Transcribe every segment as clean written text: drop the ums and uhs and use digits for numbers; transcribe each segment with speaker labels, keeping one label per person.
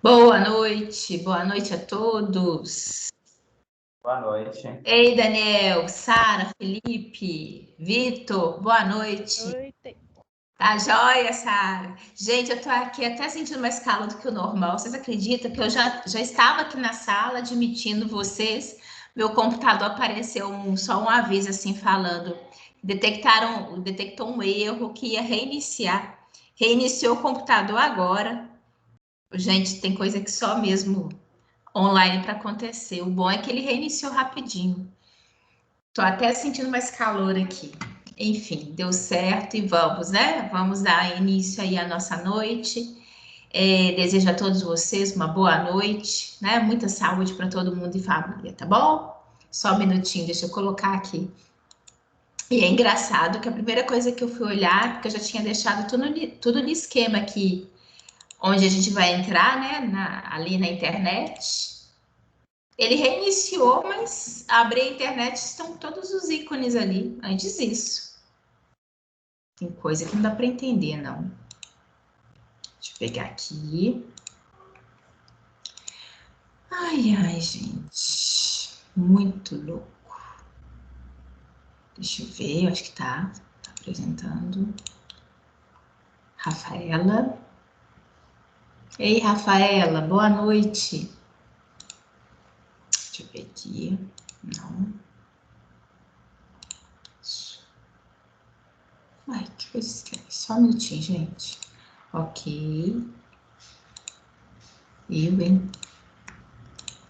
Speaker 1: Boa noite a todos.
Speaker 2: Boa noite.
Speaker 1: Ei, Daniel, Sara, Felipe, Vitor, boa noite.
Speaker 3: Oi.
Speaker 1: Tá joia, Sara? Gente, eu tô aqui até sentindo mais calor do que o normal. Vocês acreditam que eu já estava aqui na sala admitindo vocês? Meu computador apareceu só um aviso assim falando. Detectou um erro que ia reiniciar. Reiniciou o computador agora. Gente, tem coisa que só mesmo online para acontecer. O bom é que ele reiniciou rapidinho. Tô até sentindo mais calor aqui. Enfim, deu certo e vamos, né? Vamos dar início aí à nossa noite. Desejo a todos vocês uma boa noite, né? Muita saúde para todo mundo e família, tá bom? Só um minutinho, deixa eu colocar aqui. E é engraçado que a primeira coisa que eu fui olhar, porque eu já tinha deixado tudo no esquema aqui, onde a gente vai entrar, né? Ali na internet. Ele reiniciou, mas abri a internet, estão todos os ícones ali. Antes disso. Tem coisa que não dá para entender, não. Deixa eu pegar aqui. Ai, gente. Muito louco. Deixa eu ver, eu acho que tá apresentando. Rafaela. Ei, Rafaela, boa noite. Deixa eu ver aqui. Não. Ai, que coisa estranha. Só um minutinho, gente. Ok. Hein?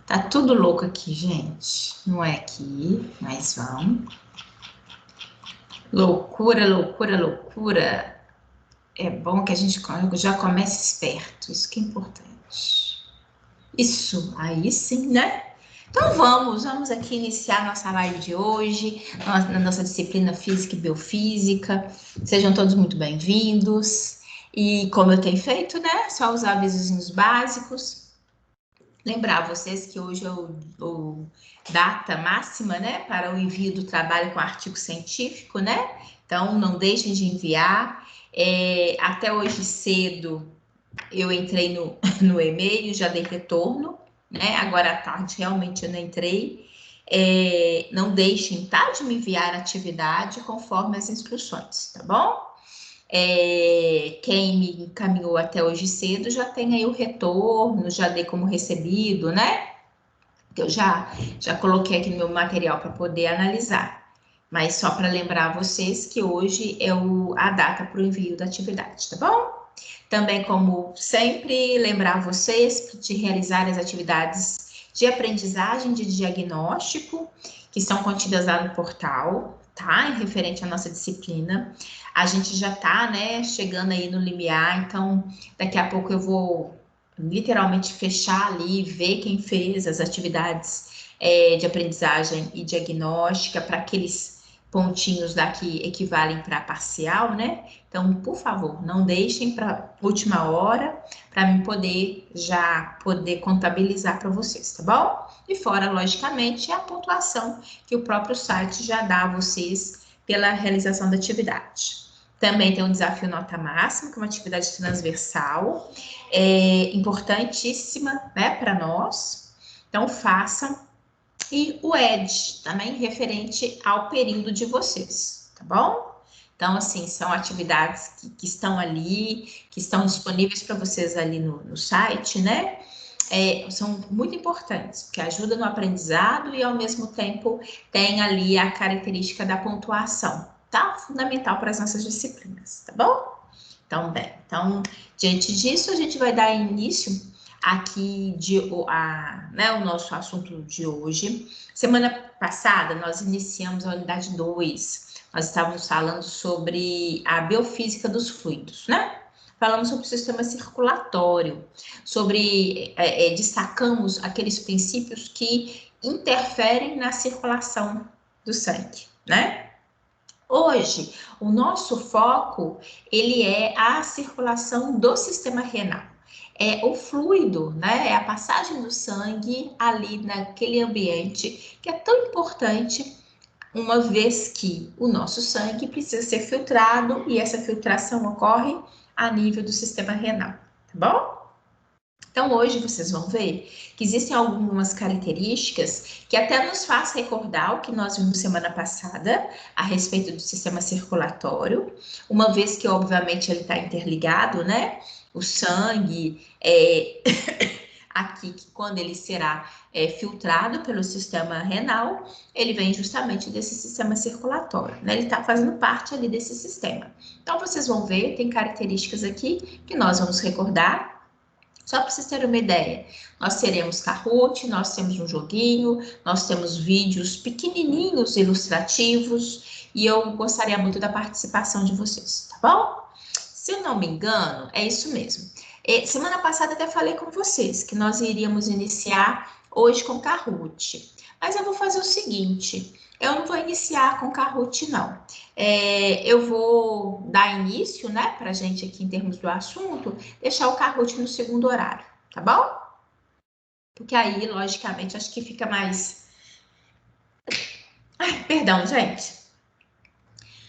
Speaker 1: Tá tudo louco aqui, gente. Não é aqui, mas vamos. Loucura, loucura, loucura. É bom que a gente já comece esperto. Isso que é importante. Isso, aí sim, né? Então vamos aqui iniciar nossa live de hoje, na nossa disciplina Física e Biofísica. Sejam todos muito bem-vindos. E como eu tenho feito, né? Só os avisos básicos. Lembrar vocês que hoje é o data máxima, né? Para o envio do trabalho com artigo científico, né? Então não deixem de enviar. Até hoje cedo eu entrei no e-mail, já dei retorno, né? Agora à tarde realmente eu não entrei. Não deixem, tá? De me enviar a atividade conforme as instruções, tá bom? Quem me encaminhou até hoje cedo já tem aí o retorno, já dei como recebido, né? Que eu já coloquei aqui no meu material para poder analisar. Mas só para lembrar vocês que hoje é a data para o envio da atividade, tá bom? Também, como sempre, lembrar vocês de realizar as atividades de aprendizagem de diagnóstico que estão contidas lá no portal, tá? Em referente à nossa disciplina. A gente já tá, né, chegando aí no limiar, então daqui a pouco eu vou literalmente fechar ali, ver quem fez as atividades de aprendizagem e diagnóstica para aqueles pontinhos daqui equivalem para parcial, né? Então, por favor, não deixem para última hora para mim poder contabilizar para vocês, tá bom? E fora, logicamente, a pontuação que o próprio site já dá a vocês pela realização da atividade. Também tem um desafio nota máxima, que é uma atividade transversal, importantíssima, né, para nós. Então, façam. E o ED, também referente ao período de vocês, tá bom? Então, assim, são atividades que estão ali, que estão disponíveis para vocês ali no site, né? São muito importantes, porque ajudam no aprendizado e, ao mesmo tempo, tem ali a característica da pontuação, tá? Fundamental para as nossas disciplinas, tá bom? Então, bem, diante disso, a gente vai dar início aqui o nosso assunto de hoje. Semana passada, nós iniciamos a unidade 2. Nós estávamos falando sobre a biofísica dos fluidos, né? Falamos sobre o sistema circulatório, destacamos aqueles princípios que interferem na circulação do sangue, né? Hoje, o nosso foco, ele é a circulação do sistema renal. É o fluido, né? É a passagem do sangue ali naquele ambiente que é tão importante, uma vez que o nosso sangue precisa ser filtrado e essa filtração ocorre a nível do sistema renal, tá bom? Então, hoje vocês vão ver que existem algumas características que até nos faz recordar o que nós vimos semana passada a respeito do sistema circulatório, uma vez que, obviamente, ele está interligado, né? O sangue, aqui, que quando ele será filtrado pelo sistema renal, ele vem justamente desse sistema circulatório, né? Ele está fazendo parte ali desse sistema. Então, vocês vão ver, tem características aqui que nós vamos recordar. Só para vocês terem uma ideia, nós teremos Kahoot, nós temos um joguinho, nós temos vídeos pequenininhos, ilustrativos, e eu gostaria muito da participação de vocês, tá bom? Se eu não me engano, é isso mesmo. Semana passada até falei com vocês que nós iríamos iniciar hoje com Kahoot, mas eu vou fazer o seguinte, eu não vou iniciar com Kahoot, não. Eu vou dar início, né, para a gente aqui em termos do assunto, deixar o Kahoot no segundo horário, tá bom? Porque aí, logicamente, acho que fica mais... Ai, perdão, gente.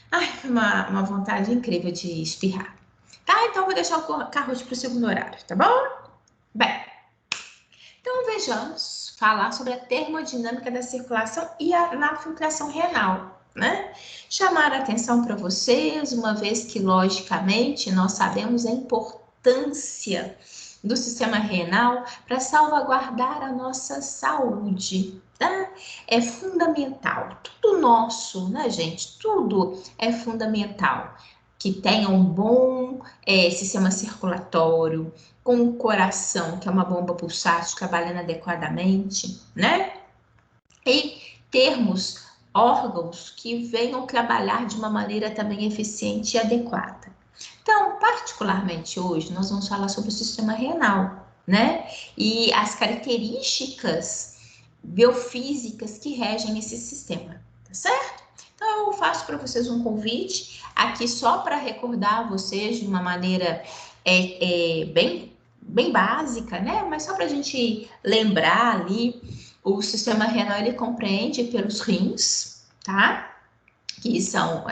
Speaker 1: Ai, foi uma vontade incrível de espirrar. Tá, então eu vou deixar o Kahoot para o segundo horário, tá bom? Bem, então vejamos falar sobre a termodinâmica da circulação e na filtração renal, né? Chamar a atenção para vocês, uma vez que, logicamente, nós sabemos a importância do sistema renal para salvaguardar a nossa saúde, tá? É fundamental, tudo nosso, né, gente? Tudo é fundamental. Que tenha um bom sistema circulatório, com o coração, que é uma bomba pulsátil trabalhando adequadamente, né? E termos órgãos que venham trabalhar de uma maneira também eficiente e adequada. Então, particularmente hoje, nós vamos falar sobre o sistema renal, né? E as características biofísicas que regem esse sistema, tá certo? Então, eu faço para vocês um convite aqui só para recordar vocês de uma maneira bem básica, né? Mas só para a gente lembrar ali, o sistema renal ele compreende pelos rins, tá? Que são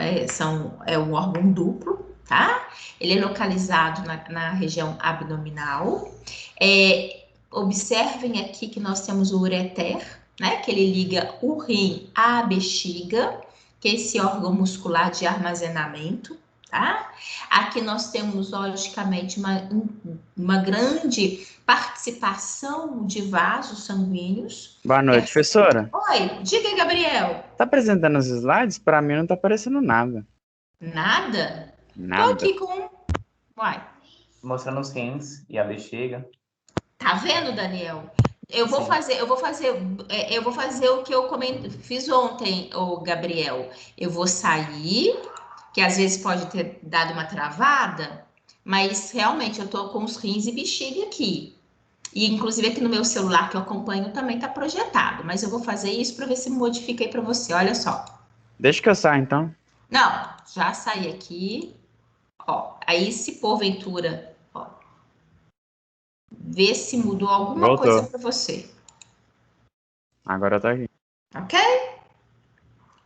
Speaker 1: um órgão duplo, tá? Ele é localizado na região abdominal. Observem aqui que nós temos o ureter, né? Que ele liga o rim à bexiga, que é esse órgão muscular de armazenamento, tá? Aqui nós temos, logicamente, uma grande participação de vasos sanguíneos.
Speaker 3: Boa noite, professora.
Speaker 1: Oi, diga, Gabriel.
Speaker 3: Tá apresentando os slides? Para mim não tá aparecendo nada.
Speaker 1: Nada?
Speaker 3: Nada.
Speaker 1: Tô aqui com... Uai.
Speaker 2: Mostrando os rins e a bexiga.
Speaker 1: Tá vendo, Daniel? Eu vou fazer o que eu fiz ontem, o Gabriel. Eu vou sair, que às vezes pode ter dado uma travada, mas realmente eu tô com os rins e bexiga aqui. E inclusive aqui no meu celular que eu acompanho também tá projetado, mas eu vou fazer isso para ver se modifica aí para você. Olha só.
Speaker 3: Deixa que eu saia então.
Speaker 1: Não, já saí aqui. Ó, aí se porventura, ó, vê se mudou alguma
Speaker 3: Voltou.
Speaker 1: coisa para você.
Speaker 3: Agora tá aqui.
Speaker 1: Ok?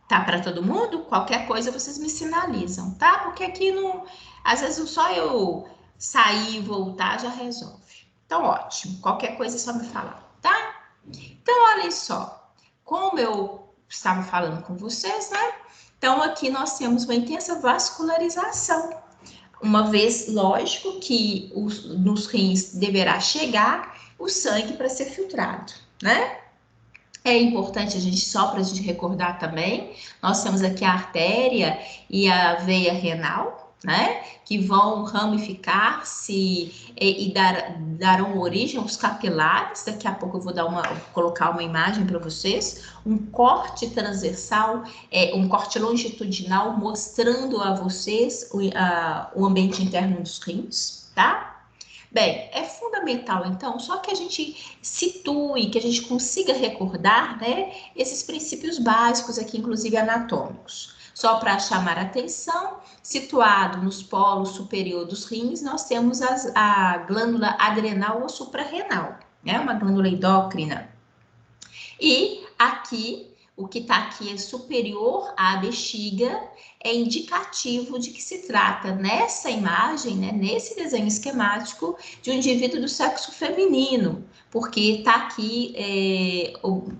Speaker 1: Tá para todo mundo? Qualquer coisa vocês me sinalizam, tá? Porque aqui não, às vezes só eu sair e voltar já resolve. Então, ótimo. Qualquer coisa é só me falar, tá? Então, olha só. Como eu estava falando com vocês, né? Então, aqui nós temos uma intensa vascularização. Uma vez, lógico, que nos rins deverá chegar o sangue para ser filtrado, né? É importante a gente, só para a gente recordar também, nós temos aqui a artéria e a veia renal, né? Que vão ramificar-se e darão origem aos capilares. Daqui a pouco eu vou colocar uma imagem para vocês. Um corte transversal, um corte longitudinal, mostrando a vocês o ambiente interno dos rins, tá? Bem, é fundamental, então, só que a gente situe, que a gente consiga recordar, né, esses princípios básicos aqui, inclusive anatômicos. Só para chamar a atenção, situado nos polos superior dos rins, nós temos a glândula adrenal ou suprarrenal, né, uma glândula endócrina. E aqui, o que está aqui é superior à bexiga, é indicativo de que se trata, nessa imagem, né, nesse desenho esquemático, de um indivíduo do sexo feminino, porque está aqui,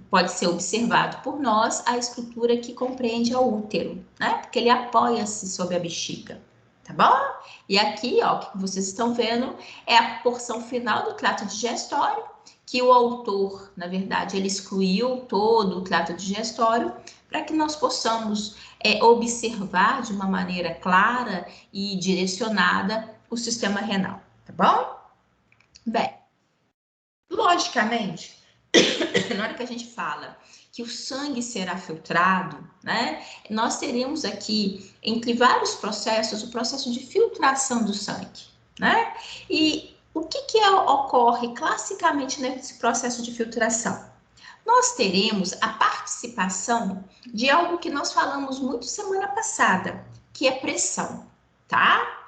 Speaker 1: pode ser observado por nós, a estrutura que compreende o útero, né, porque ele apoia-se sobre a bexiga, tá bom? E aqui, ó, o que vocês estão vendo é a porção final do trato digestório, que o autor, na verdade, ele excluiu todo o trato digestório para que nós possamos observar de uma maneira clara e direcionada o sistema renal, tá bom? Bem, logicamente, na hora que a gente fala que o sangue será filtrado, né, nós teremos aqui, entre vários processos, o processo de filtração do sangue, né? E o que ocorre classicamente nesse processo de filtração? Nós teremos a participação de algo que nós falamos muito semana passada, que é pressão, tá?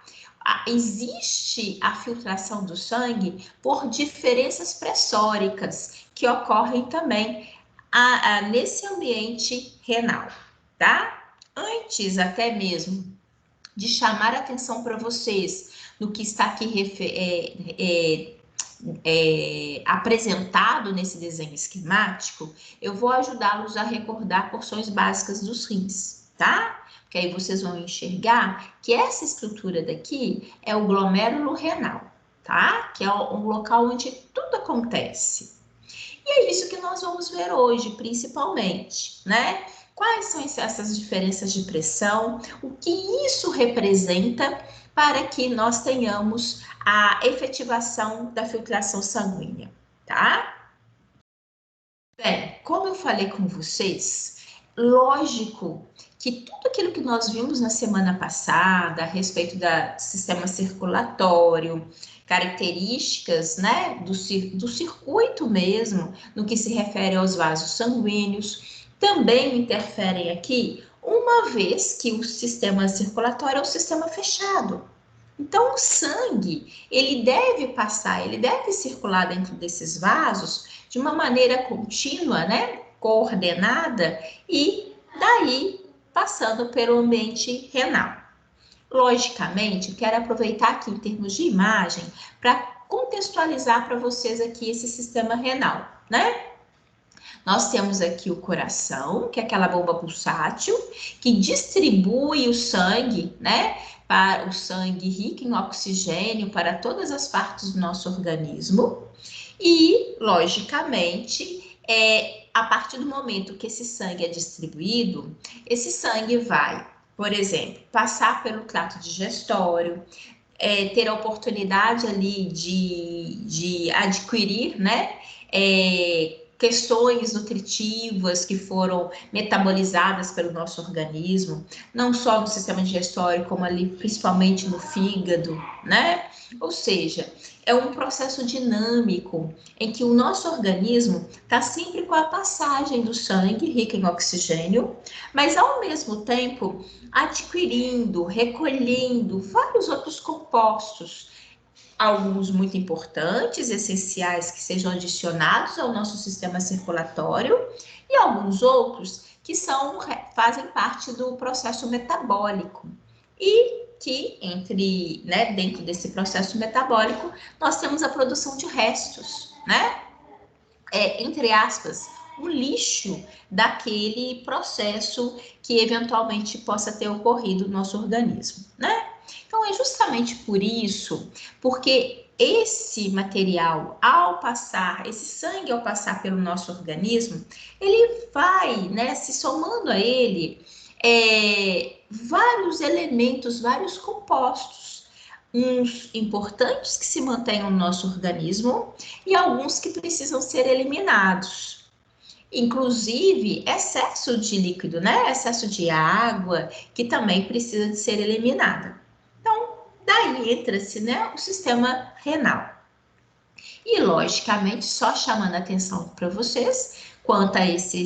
Speaker 1: Existe a filtração do sangue por diferenças pressóricas que ocorrem também nesse ambiente renal, tá? Antes até mesmo de chamar a atenção para vocês no que está aqui apresentado nesse desenho esquemático, eu vou ajudá-los a recordar porções básicas dos rins, tá? Porque aí vocês vão enxergar que essa estrutura daqui é o glomérulo renal, tá? Que é um local onde tudo acontece. E é isso que nós vamos ver hoje, principalmente, né? Quais são essas diferenças de pressão? O que isso representa para que nós tenhamos a efetivação da filtração sanguínea, tá? Bem, como eu falei com vocês, lógico que tudo aquilo que nós vimos na semana passada a respeito do sistema circulatório, características, né, do circuito mesmo, no que se refere aos vasos sanguíneos, também interferem aqui, uma vez que o sistema circulatório é um sistema fechado. Então, o sangue, ele deve passar, ele deve circular dentro desses vasos de uma maneira contínua, né, coordenada, e daí passando pelo ambiente renal. Logicamente, quero aproveitar aqui em termos de imagem para contextualizar para vocês aqui esse sistema renal, né? Nós temos aqui o coração, que é aquela bomba pulsátil, que distribui o sangue, né? Para o sangue rico em oxigênio para todas as partes do nosso organismo. E, logicamente, a partir do momento que esse sangue é distribuído, esse sangue vai, por exemplo, passar pelo trato digestório, ter a oportunidade ali de adquirir, né? Questões nutritivas que foram metabolizadas pelo nosso organismo, não só no sistema digestório, como ali principalmente no fígado, né? Ou seja, é um processo dinâmico em que o nosso organismo está sempre com a passagem do sangue rico em oxigênio, mas ao mesmo tempo adquirindo, recolhendo vários outros compostos, alguns muito importantes, essenciais, que sejam adicionados ao nosso sistema circulatório, e alguns outros que fazem parte do processo metabólico. E que dentro desse processo metabólico, nós temos a produção de restos, né? Entre aspas, o lixo daquele processo que eventualmente possa ter ocorrido no nosso organismo, né? Então, é justamente por isso, porque esse material, esse sangue ao passar pelo nosso organismo, ele vai, né, se somando a ele, vários elementos, vários compostos, uns importantes que se mantenham no nosso organismo e alguns que precisam ser eliminados. Inclusive, excesso de líquido, né? Excesso de água, que também precisa de ser eliminada. Então, daí entra-se, né, o sistema renal. E, logicamente, só chamando a atenção para vocês, quanto a esse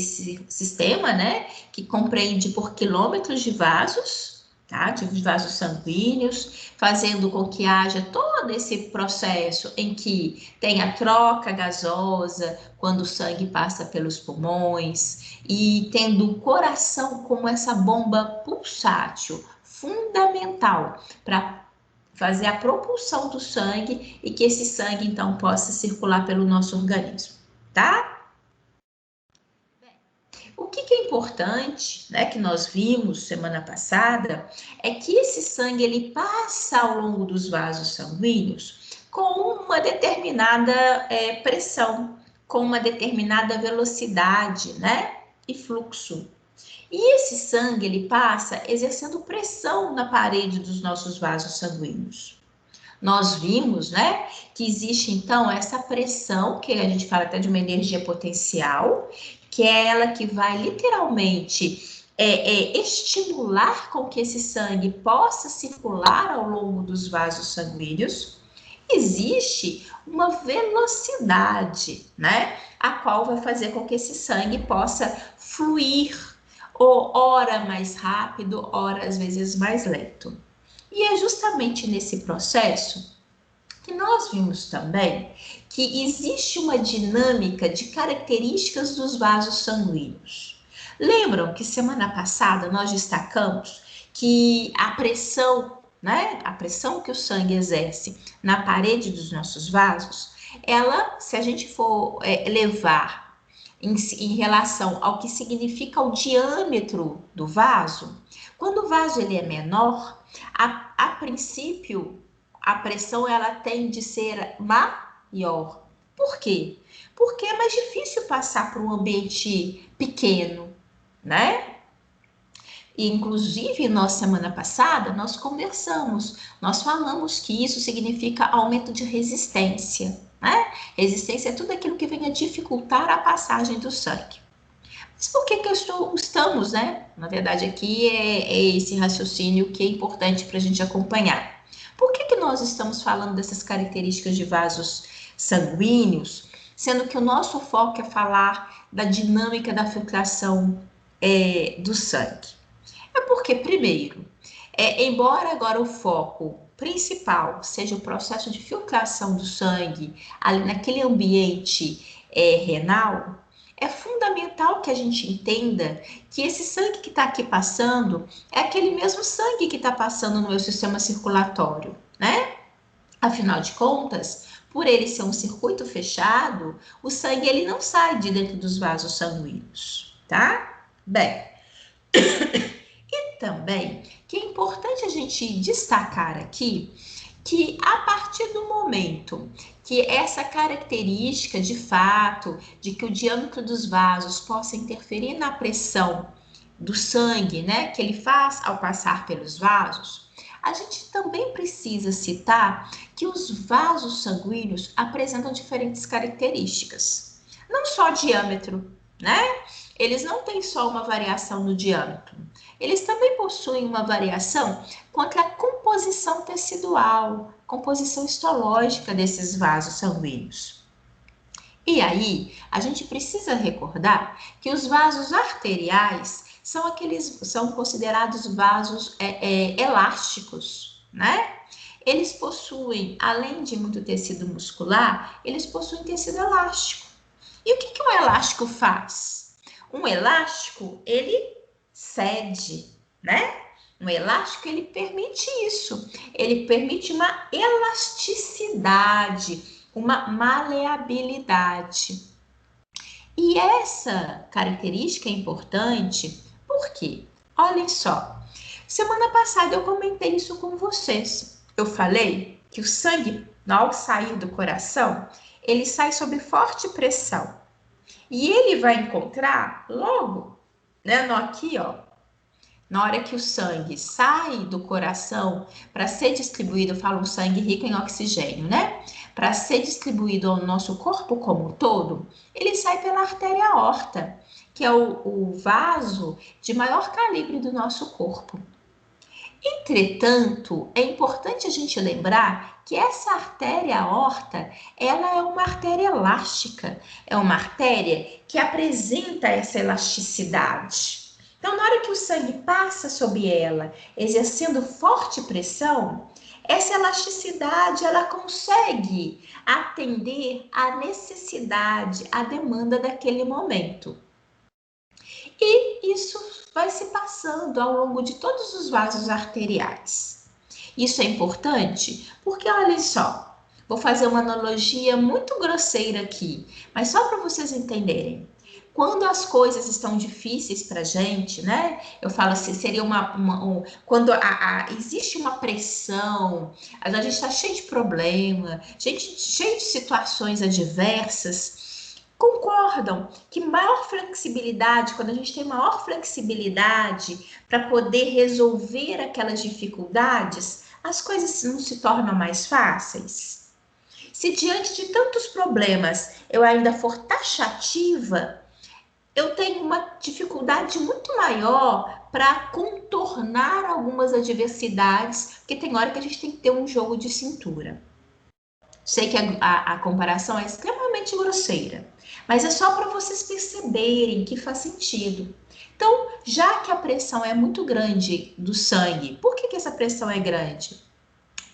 Speaker 1: sistema, né, que compreende por quilômetros de vasos, tá? De vasos sanguíneos, fazendo com que haja todo esse processo em que tem a troca gasosa, quando o sangue passa pelos pulmões, e tendo o coração como essa bomba pulsátil, fundamental para fazer a propulsão do sangue e que esse sangue, então, possa circular pelo nosso organismo, tá? O que é importante, né, que nós vimos semana passada, é que esse sangue ele passa ao longo dos vasos sanguíneos com uma determinada pressão, com uma determinada velocidade, né, e fluxo. E esse sangue ele passa exercendo pressão na parede dos nossos vasos sanguíneos. Nós vimos, né, que existe então essa pressão, que a gente fala até de uma energia potencial, que é ela que vai literalmente estimular com que esse sangue possa circular ao longo dos vasos sanguíneos. Existe uma velocidade, né, a qual vai fazer com que esse sangue possa fluir, ou ora mais rápido, ora às vezes mais lento. E é justamente nesse processo que nós vimos também que existe uma dinâmica de características dos vasos sanguíneos. Lembram que semana passada nós destacamos que a pressão, né, a pressão que o sangue exerce na parede dos nossos vasos, ela, se a gente for levar em relação ao que significa o diâmetro do vaso, quando o vaso ele é menor, a princípio, a pressão ela tende a ser maior. Por quê? Porque é mais difícil passar por um ambiente pequeno, né? E, inclusive, nós, semana passada, nós conversamos, nós falamos que isso significa aumento de resistência, né? Resistência é tudo aquilo que vem a dificultar a passagem do sangue. Mas por que estamos, né? Na verdade, aqui é esse raciocínio que é importante para a gente acompanhar. Por que nós estamos falando dessas características de vasos sanguíneos, sendo que o nosso foco é falar da dinâmica da filtração do sangue? É porque, primeiro, embora agora o foco principal seja o processo de filtração do sangue ali naquele ambiente renal, é fundamental que a gente entenda que esse sangue que está aqui passando é aquele mesmo sangue que está passando no meu sistema circulatório, né? Afinal de contas, por ele ser um circuito fechado, o sangue ele não sai de dentro dos vasos sanguíneos, tá? Bem, e também que é importante a gente destacar aqui que a partir do momento que essa característica de fato, de que o diâmetro dos vasos possa interferir na pressão do sangue, né, que ele faz ao passar pelos vasos, a gente também precisa citar que os vasos sanguíneos apresentam diferentes características. Não só diâmetro, né? Eles não têm só uma variação no diâmetro. Eles também possuem uma variação quanto à composição tecidual, composição histológica desses vasos sanguíneos. E aí, a gente precisa recordar que os vasos arteriais são considerados vasos elásticos, né? Eles possuem, além de muito tecido muscular, eles possuem tecido elástico. E o que um elástico faz? Um elástico, ele cede, né? Um elástico, ele permite isso. Ele permite uma elasticidade, uma maleabilidade. E essa característica é importante porque, olhem só, semana passada eu comentei isso com vocês. Eu falei que o sangue, ao sair do coração, ele sai sob forte pressão. E ele vai encontrar logo, né, aqui, ó, na hora que o sangue sai do coração para ser distribuído, eu falo um sangue rico em oxigênio, né? Para ser distribuído ao nosso corpo como um todo, ele sai pela artéria aorta, que é o vaso de maior calibre do nosso corpo. Entretanto, é importante a gente lembrar que essa artéria aorta, ela é uma artéria elástica, é uma artéria que apresenta essa elasticidade. Então, na hora que o sangue passa sobre ela, exercendo forte pressão, essa elasticidade ela consegue atender à necessidade, à demanda daquele momento. E isso vai se passando ao longo de todos os vasos arteriais. Isso é importante porque, olha só, vou fazer uma analogia muito grosseira aqui, mas só para vocês entenderem. Quando as coisas estão difíceis para a gente, né? Eu falo assim, seria quando existe uma pressão, a gente está cheio de problema, cheio de situações adversas. Concordam que maior flexibilidade, quando a gente tem maior flexibilidade para poder resolver aquelas dificuldades, as coisas não se tornam mais fáceis? Se diante de tantos problemas eu ainda for taxativa, eu tenho uma dificuldade muito maior para contornar algumas adversidades, porque tem hora que a gente tem que ter um jogo de cintura. Sei que a comparação é extremamente grosseira, mas é só para vocês perceberem que faz sentido. Então, já que a pressão é muito grande do sangue, por que essa pressão é grande?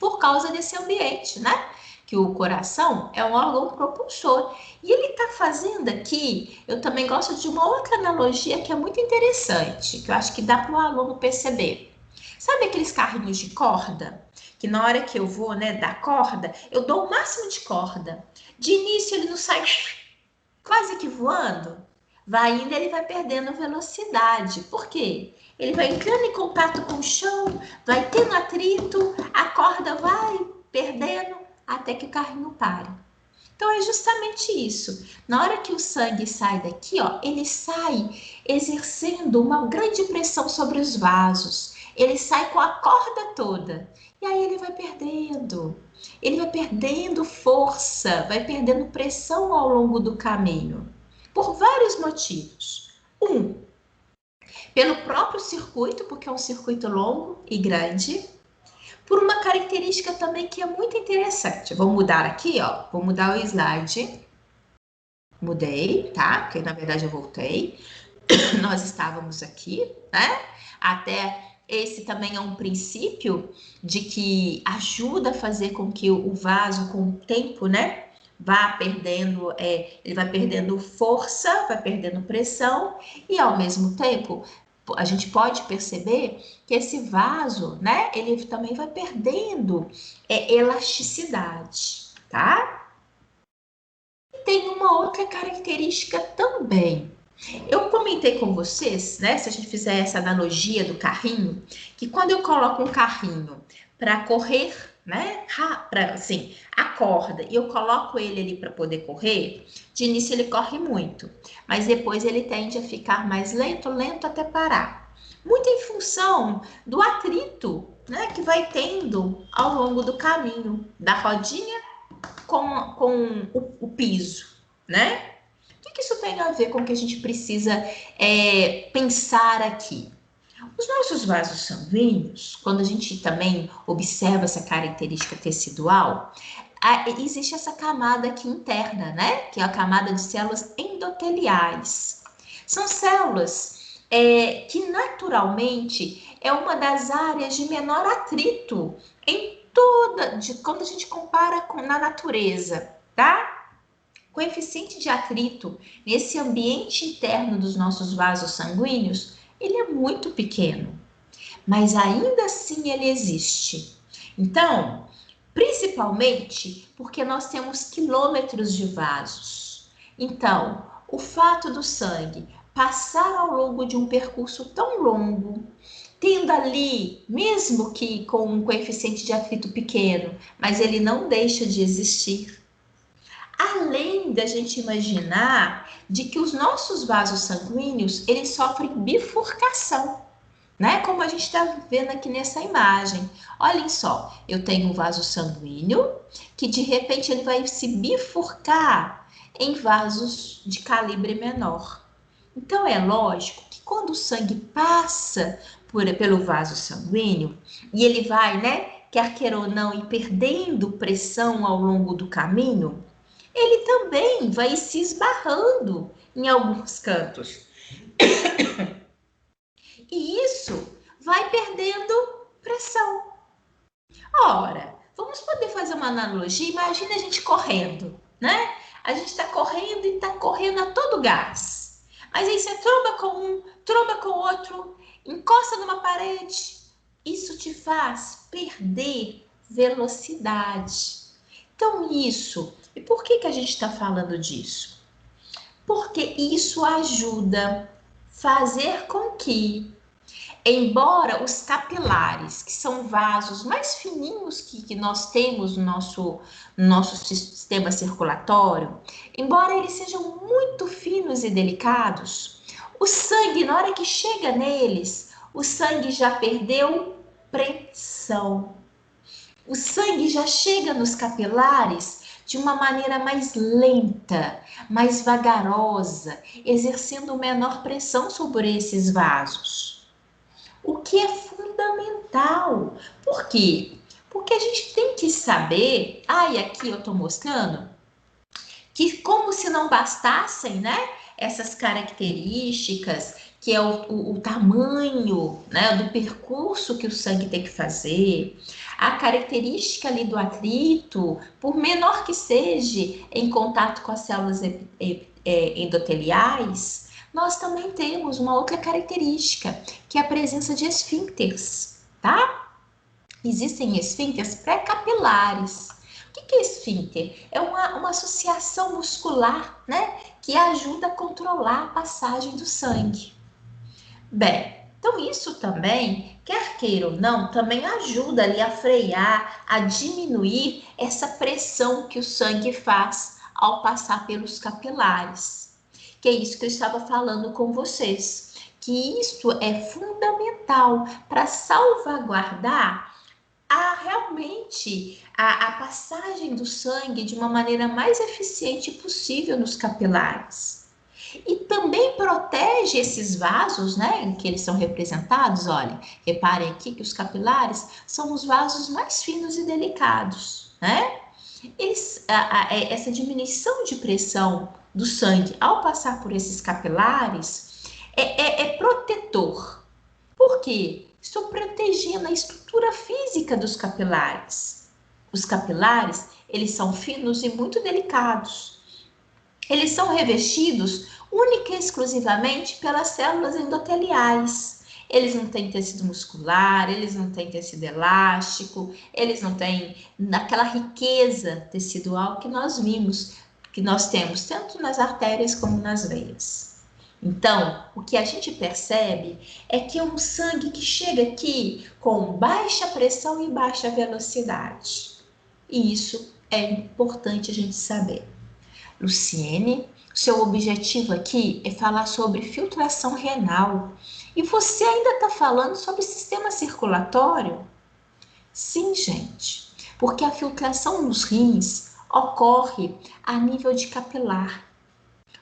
Speaker 1: Por causa desse ambiente, né? Que o coração é um órgão propulsor. E ele está fazendo aqui, eu também gosto de uma outra analogia que é muito interessante, que eu acho que dá para o aluno perceber. Sabe aqueles carrinhos de corda? Que na hora que eu vou, né, dar corda, eu dou o máximo de corda. De início ele não sai quase que voando. Vai indo, ele vai perdendo velocidade. Por quê? Ele vai entrando em contato com o chão, vai tendo atrito, a corda vai perdendo até que o carrinho pare. Então é justamente isso. Na hora que o sangue sai daqui, ó, ele sai exercendo uma grande pressão sobre os vasos. Ele sai com a corda toda. E aí ele vai perdendo. Ele vai perdendo força, vai perdendo pressão ao longo do caminho. Por vários motivos. Pelo próprio circuito, porque é um circuito longo e grande. Por uma característica também que é muito interessante. Vou mudar aqui, ó. Vou mudar o slide. Mudei, tá? Porque na verdade eu voltei. Nós estávamos aqui, né? Até esse também é um princípio de que ajuda a fazer com que o vaso, com o tempo, né? Vá perdendo, ele vai perdendo força, vai perdendo pressão e ao mesmo tempo a gente pode perceber que esse vaso, né, ele também vai perdendo elasticidade, tá? E tem uma outra característica também. Eu comentei com vocês, né, se a gente fizer essa analogia do carrinho, que quando eu coloco um carrinho para correr, né, assim, a corda, e eu coloco ele ali para poder correr, de início ele corre muito, mas depois ele tende a ficar mais lento até parar. Muito em função do atrito, né, que vai tendo ao longo do caminho, da rodinha com o piso, né? O que isso tem a ver com o que a gente precisa pensar aqui? Os nossos vasos sanguíneos, quando a gente também observa essa característica tecidual, existe essa camada aqui interna, né? Que é a camada de células endoteliais. São células que naturalmente é uma das áreas de menor atrito quando a gente compara na natureza, tá? O coeficiente de atrito nesse ambiente interno dos nossos vasos sanguíneos, ele é muito pequeno, mas ainda assim ele existe. Então, principalmente porque nós temos quilômetros de vasos. Então, o fato do sangue passar ao longo de um percurso tão longo, tendo ali, mesmo que com um coeficiente de atrito pequeno, mas ele não deixa de existir. Além da gente imaginar de que os nossos vasos sanguíneos, eles sofrem bifurcação, né? Como a gente está vendo aqui nessa imagem. Olhem só, eu tenho um vaso sanguíneo que de repente ele vai se bifurcar em vasos de calibre menor. Então é lógico que quando o sangue passa pelo vaso sanguíneo e ele vai, né, quer queira ou não, ir perdendo pressão ao longo do caminho, ele também vai se esbarrando em alguns cantos. E isso vai perdendo pressão. Ora, vamos poder fazer uma analogia. Imagina a gente correndo, né? A gente está correndo e está correndo a todo gás. Mas aí você tromba com um, tromba com outro, encosta numa parede. Isso te faz perder velocidade. Então, isso. E por que a gente está falando disso? Porque isso ajuda a fazer com que, embora os capilares, que são vasos mais fininhos que nós temos no nosso sistema circulatório, embora eles sejam muito finos e delicados, o sangue, na hora que chega neles, o sangue já perdeu pressão. O sangue já chega nos capilares de uma maneira mais lenta, mais vagarosa, exercendo menor pressão sobre esses vasos. O que é fundamental. Por quê? Porque a gente tem que saber, e aqui eu estou mostrando, que como se não bastassem, né, essas características, que é o tamanho, né, do percurso que o sangue tem que fazer, a característica ali do atrito, por menor que seja, em contato com as células endoteliais, nós também temos uma outra característica, que é a presença de esfíncteres, tá? Existem esfíncteres pré-capilares. O que é esfíncter? É uma associação muscular, né, que ajuda a controlar a passagem do sangue. Bem, então isso também, quer queira ou não, também ajuda ali a frear, a diminuir essa pressão que o sangue faz ao passar pelos capilares. Que é isso que eu estava falando com vocês, que isso é fundamental para salvaguardar realmente a passagem do sangue de uma maneira mais eficiente possível nos capilares. E também protege esses vasos, né, em que eles são representados. Olha, reparem aqui que os capilares são os vasos mais finos e delicados, né? Essa diminuição de pressão do sangue ao passar por esses capilares é protetor. Por quê? Estou protegendo a estrutura física dos capilares. Os capilares, eles são finos e muito delicados. Eles são revestidos única e exclusivamente pelas células endoteliais. Eles não têm tecido muscular, eles não têm tecido elástico, eles não têm aquela riqueza tecidual que nós vimos, que nós temos tanto nas artérias como nas veias. Então, o que a gente percebe é que é um sangue que chega aqui com baixa pressão e baixa velocidade. E isso é importante a gente saber. Luciene, seu objetivo aqui é falar sobre filtração renal. E você ainda está falando sobre sistema circulatório? Sim, gente, porque a filtração nos rins ocorre a nível de capilar.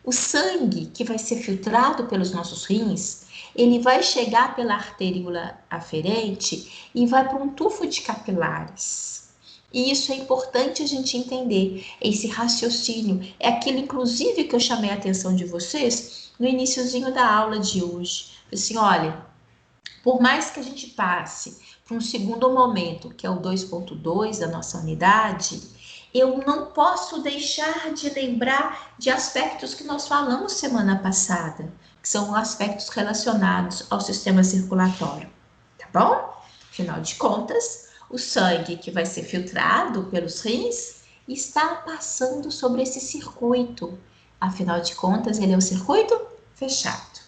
Speaker 1: O sangue que vai ser filtrado pelos nossos rins, ele vai chegar pela arteríola aferente e vai para um tufo de capilares. E isso é importante a gente entender, esse raciocínio. É aquilo, inclusive, que eu chamei a atenção de vocês no iniciozinho da aula de hoje. Assim, olha, por mais que a gente passe para um segundo momento, que é o 2.2 da nossa unidade, eu não posso deixar de lembrar de aspectos que nós falamos semana passada, que são aspectos relacionados ao sistema circulatório, tá bom? Afinal de contas, o sangue que vai ser filtrado pelos rins está passando sobre esse circuito. Afinal de contas, ele é um circuito fechado.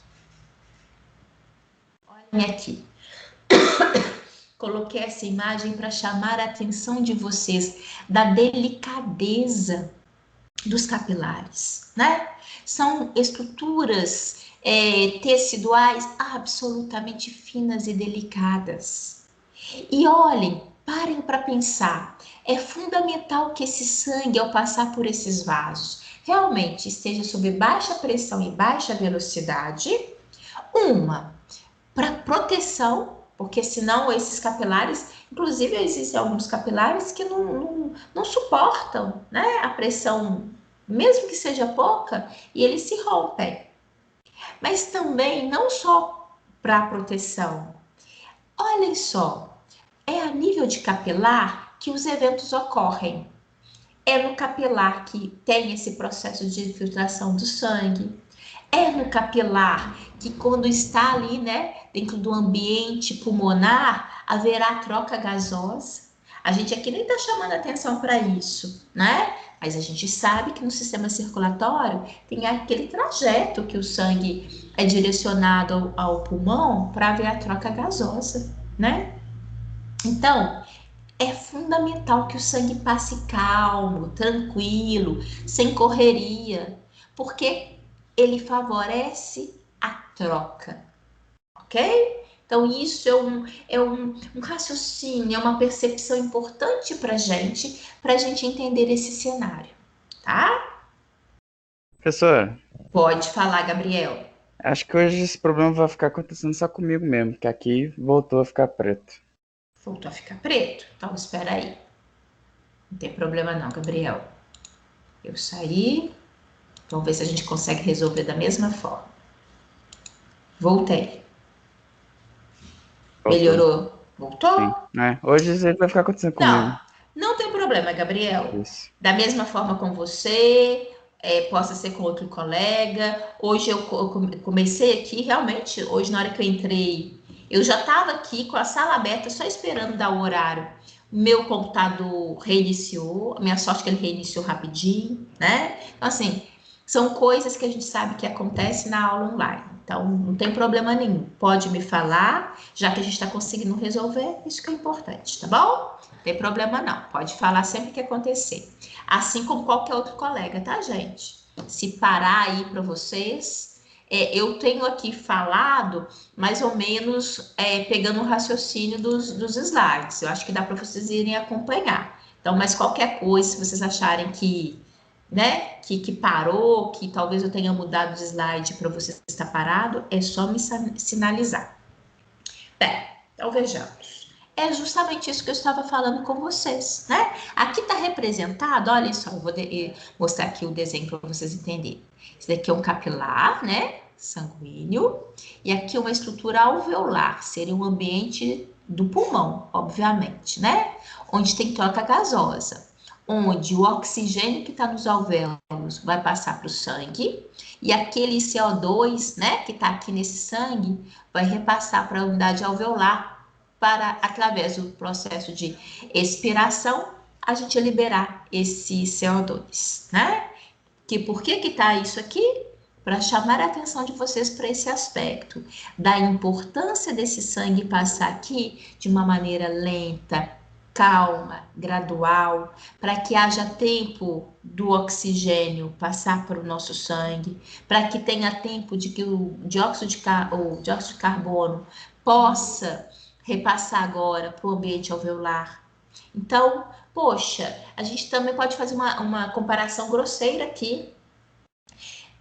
Speaker 1: Olhem aqui. Coloquei essa imagem para chamar a atenção de vocês da delicadeza dos capilares, né? São estruturas teciduais absolutamente finas e delicadas. E olhem, parem para pensar, é fundamental que esse sangue, ao passar por esses vasos, realmente esteja sob baixa pressão e baixa velocidade, para proteção, porque senão esses capilares, inclusive existem alguns capilares que não suportam, né, a pressão, mesmo que seja pouca, e eles se rompem. Mas também não só para proteção? Olhem só, é a nível de capilar que os eventos ocorrem. É no capilar que tem esse processo de infiltração do sangue. É no capilar que quando está ali, né, dentro do ambiente pulmonar, haverá troca gasosa. A gente aqui nem está chamando atenção para isso, né? Mas a gente sabe que no sistema circulatório tem aquele trajeto que o sangue é direcionado ao pulmão para haver a troca gasosa, né? Então, é fundamental que o sangue passe calmo, tranquilo, sem correria, porque ele favorece a troca, ok? Então, isso é um raciocínio, é uma percepção importante para a gente entender esse cenário, tá?
Speaker 3: Professora,
Speaker 1: Pode falar, Gabriel.
Speaker 3: acho que hoje esse problema vai ficar acontecendo só comigo mesmo, que aqui voltou a ficar preto.
Speaker 1: Voltou a ficar preto? Então, espera aí. Não tem problema não, Gabriel. Eu saí. Vamos ver se a gente consegue resolver da mesma forma. Voltei.
Speaker 3: Voltou.
Speaker 1: Melhorou? Voltou?
Speaker 3: Sim. Hoje isso aí vai ficar acontecendo comigo.
Speaker 1: Não tem problema, Gabriel.
Speaker 3: Isso.
Speaker 1: Da mesma forma com você, possa ser com outro colega. Hoje eu comecei aqui, realmente, hoje na hora que eu entrei, eu já estava aqui com a sala aberta, só esperando dar o horário. Meu computador reiniciou, a minha sorte é que ele reiniciou rapidinho, né? Então, assim, são coisas que a gente sabe que acontece na aula online. Então, não tem problema nenhum. Pode me falar, já que a gente está conseguindo resolver, isso que é importante, tá bom? Não tem problema não. Pode falar sempre que acontecer. Assim como qualquer outro colega, tá, gente? Se parar aí para vocês, eu tenho aqui falado mais ou menos pegando o raciocínio dos slides. Eu acho que dá para vocês irem acompanhar. Então, mas qualquer coisa, se vocês acharem que, né, que parou, que talvez eu tenha mudado de slide para você estar parado, é só me sinalizar. Bem, então vejamos. É justamente isso que eu estava falando com vocês, né? Aqui está representado, olha só, eu vou mostrar aqui o desenho para vocês entenderem. Esse daqui é um capilar, né? Sanguíneo. E aqui uma estrutura alveolar, seria um ambiente do pulmão, obviamente, né? Onde tem troca gasosa, onde o oxigênio que está nos alvéolos vai passar para o sangue e aquele CO2, né, que está aqui nesse sangue, vai repassar para a unidade alveolar para, através do processo de expiração, a gente liberar esse CO2, né? Por que está isso aqui? Para chamar a atenção de vocês para esse aspecto da importância desse sangue passar aqui de uma maneira lenta, calma, gradual, para que haja tempo do oxigênio passar para o nosso sangue, para que tenha tempo de que o dióxido de carbono possa repassar agora para o ambiente alveolar. Então, poxa, a gente também pode fazer uma comparação grosseira aqui.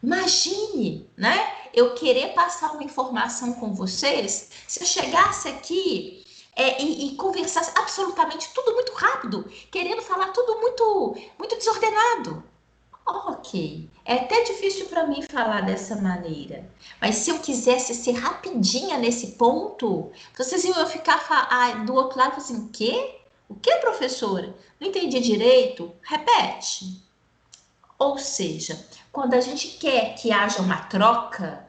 Speaker 1: Imagine, né? Eu querer passar uma informação com vocês, se eu chegasse aqui e conversasse absolutamente tudo muito rápido, querendo falar tudo muito, muito desordenado. Ok, é até difícil para mim falar dessa maneira, mas se eu quisesse ser rapidinha nesse ponto, vocês iam ficar do outro lado assim, o quê? O quê, professora? Não entendi direito? Repete. Ou seja, quando a gente quer que haja uma troca,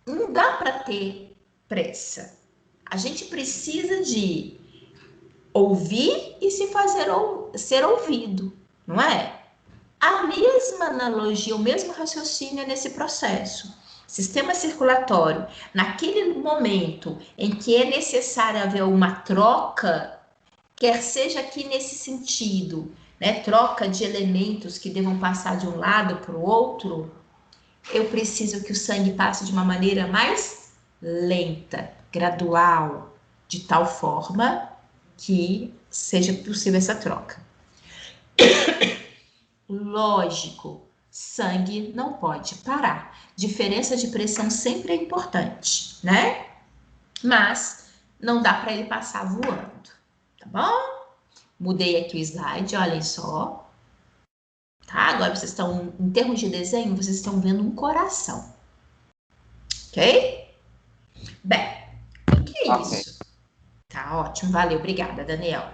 Speaker 1: não dá para ter pressa. A gente precisa de ouvir e se fazer ser ouvido, não é? A mesma analogia, o mesmo raciocínio é nesse processo. Sistema circulatório, naquele momento em que é necessário haver uma troca, quer seja aqui nesse sentido, né, troca de elementos que devam passar de um lado para o outro, eu preciso que o sangue passe de uma maneira mais lenta, gradual, de tal forma que seja possível essa troca. Lógico, sangue não pode parar. Diferença de pressão sempre é importante, né? Mas não dá para ele passar voando, tá bom? Mudei aqui o slide, olhem só. Tá? Agora vocês estão, em termos de desenho, vocês estão vendo um coração. Ok? Bem, o que é
Speaker 2: Ok.
Speaker 1: isso? Tá ótimo, valeu, obrigada, Daniel.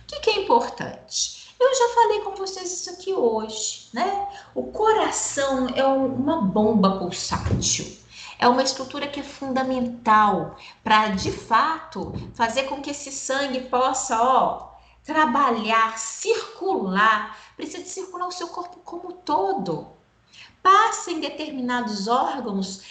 Speaker 1: O que é importante? Eu já falei com vocês isso aqui hoje, né? O coração é uma bomba pulsátil. É uma estrutura que é fundamental para, de fato, fazer com que esse sangue possa, trabalhar, circular. Precisa de circular o seu corpo como um todo. Passa em determinados órgãos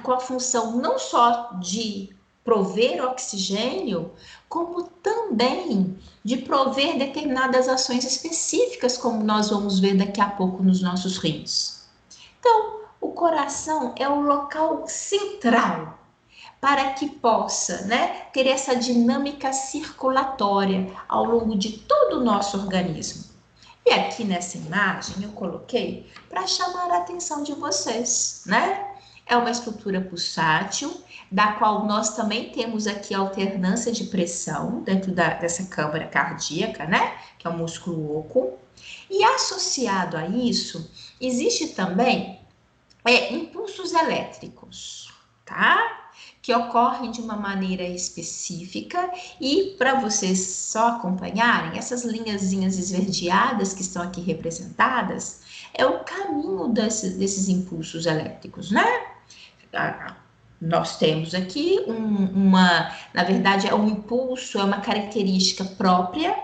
Speaker 1: com a função não só de prover oxigênio, como também de prover determinadas ações específicas, como nós vamos ver daqui a pouco nos nossos rins. Então, o coração é o local central para que possa, ter essa dinâmica circulatória ao longo de todo o nosso organismo. E aqui nessa imagem eu coloquei para chamar a atenção de vocês, né? É uma estrutura pulsátil, da qual nós também temos aqui alternância de pressão dentro dessa câmara cardíaca, né? Que é o músculo oco. E associado a isso, existe também impulsos elétricos, tá? Que ocorrem de uma maneira específica e para vocês só acompanharem, essas linhazinhas esverdeadas que estão aqui representadas, é o caminho desses impulsos elétricos, né? Nós temos aqui na verdade, é um impulso, é uma característica própria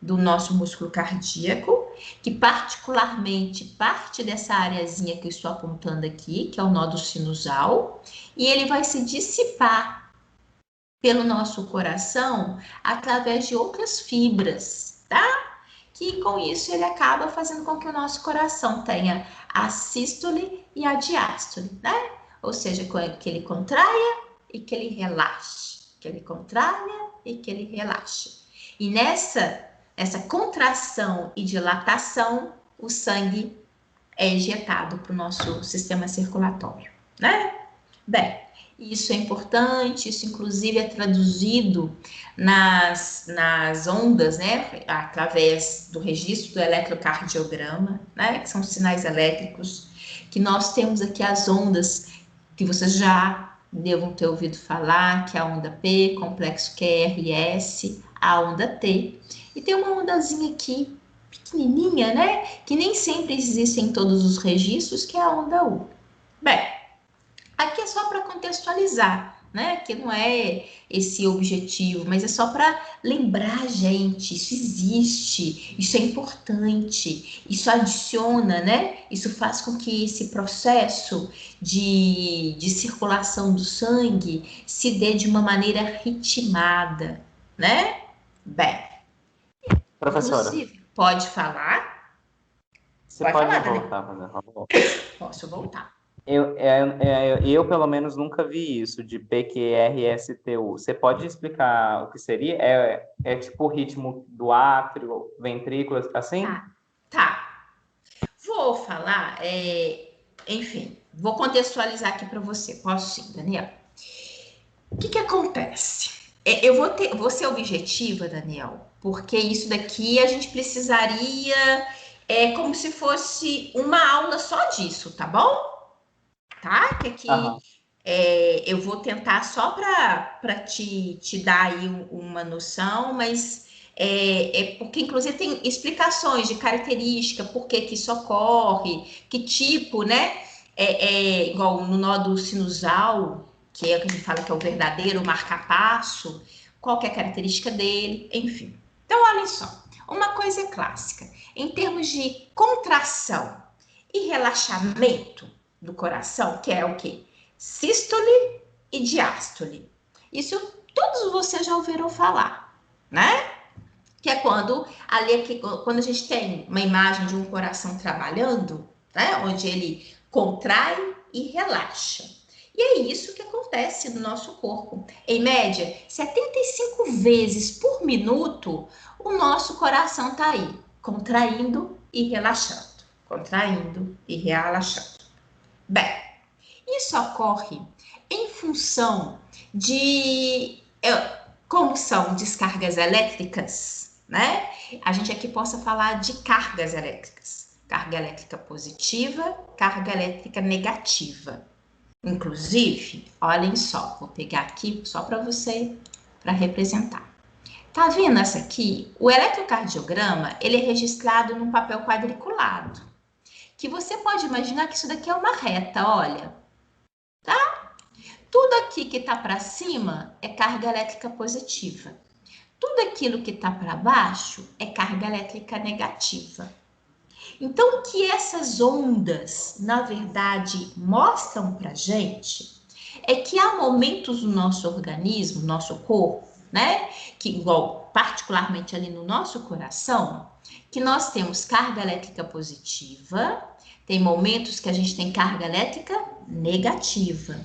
Speaker 1: do nosso músculo cardíaco, que particularmente parte dessa areazinha que eu estou apontando aqui, que é o nódo sinusal, e ele vai se dissipar pelo nosso coração através de outras fibras, tá? Que com isso ele acaba fazendo com que o nosso coração tenha a sístole e a diástole, né? Ou seja, que ele contraia e que ele relaxe, que ele contraia e que ele relaxe. E essa contração e dilatação, o sangue é injetado para o nosso sistema circulatório, né? Bem, isso é importante, isso inclusive é traduzido nas ondas, né? Através do registro do eletrocardiograma, né? Que são sinais elétricos, que nós temos aqui as ondas que vocês já devam ter ouvido falar, que é a onda P, complexo QRS, a onda T. E tem uma ondazinha aqui, pequenininha, né? Que nem sempre existe em todos os registros, que é a onda U. Bem, aqui é só para contextualizar, né? Que não é esse objetivo, mas é só para lembrar a gente, isso existe, isso é importante, isso adiciona, né? Isso faz com que esse processo de circulação do sangue se dê de uma maneira ritmada, né? Bem,
Speaker 2: Professora,
Speaker 1: inclusive, pode falar?
Speaker 2: você
Speaker 1: Pode
Speaker 2: pode
Speaker 1: falar, Daniel.
Speaker 2: voltar, por favor?
Speaker 1: Posso voltar.
Speaker 2: Eu, pelo menos, nunca vi isso de PQRSTU. Você pode explicar o que seria? É tipo o ritmo do átrio, ventrículo, assim?
Speaker 1: Tá, tá. Vou falar, enfim, vou contextualizar aqui para você. Posso sim, Daniel? O que acontece? Eu vou ser objetiva, Daniel, porque isso daqui a gente precisaria, como se fosse uma aula só disso, tá bom? Tá? Que aqui
Speaker 2: Aham.
Speaker 1: eu vou tentar só para te dar aí uma noção, mas porque inclusive tem explicações de característica, por que isso ocorre, que tipo, né? Igual no nódulo sinusal, que é o que a gente fala que é o verdadeiro marca-passo, qual que é a característica dele, enfim. Então, olha só, uma coisa é clássica, em termos de contração e relaxamento do coração, que é o quê? Sístole e diástole. Isso todos vocês já ouviram falar, né? Que é quando quando a gente tem uma imagem de um coração trabalhando, né? Onde ele contrai e relaxa. E é isso que acontece no nosso corpo. Em média, 75 vezes por minuto, o nosso coração está aí, contraindo e relaxando. Contraindo e relaxando. Bem, isso ocorre em função de como são descargas elétricas, né? A gente aqui possa falar de cargas elétricas. Carga elétrica positiva, carga elétrica negativa. Inclusive, olhem só, vou pegar aqui só para você, para representar. Tá vendo essa aqui? O eletrocardiograma, ele é registrado num papel quadriculado, que você pode imaginar que isso daqui é uma reta, olha. Tá? Tudo aqui que tá para cima é carga elétrica positiva. Tudo aquilo que tá para baixo é carga elétrica negativa. Então, o que essas ondas, na verdade, mostram para gente é que há momentos no nosso organismo, no nosso corpo, né? Que igual particularmente ali no nosso coração, que nós temos carga elétrica positiva, tem momentos que a gente tem carga elétrica negativa.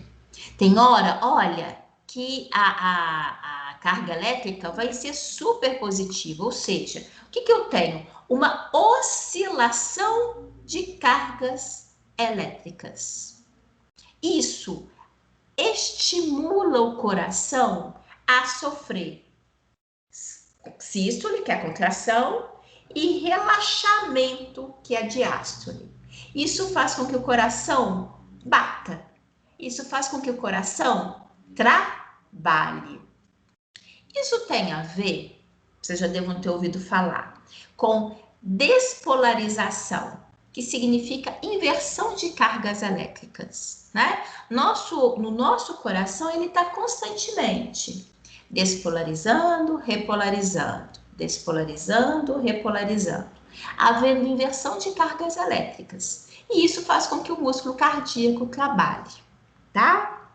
Speaker 1: Tem hora, olha, que a carga elétrica vai ser super positiva, ou seja, o que eu tenho? Uma oscilação de cargas elétricas. Isso estimula o coração a sofrer sístole, que é a contração, e relaxamento, que é a diástole. Isso faz com que o coração bata. Isso faz com que o coração trabalhe. Isso tem a ver, vocês já devem ter ouvido falar, com despolarização, que significa inversão de cargas elétricas, né? No nosso coração, ele está constantemente despolarizando, repolarizando, despolarizando, repolarizando, havendo inversão de cargas elétricas. E isso faz com que o músculo cardíaco trabalhe, tá?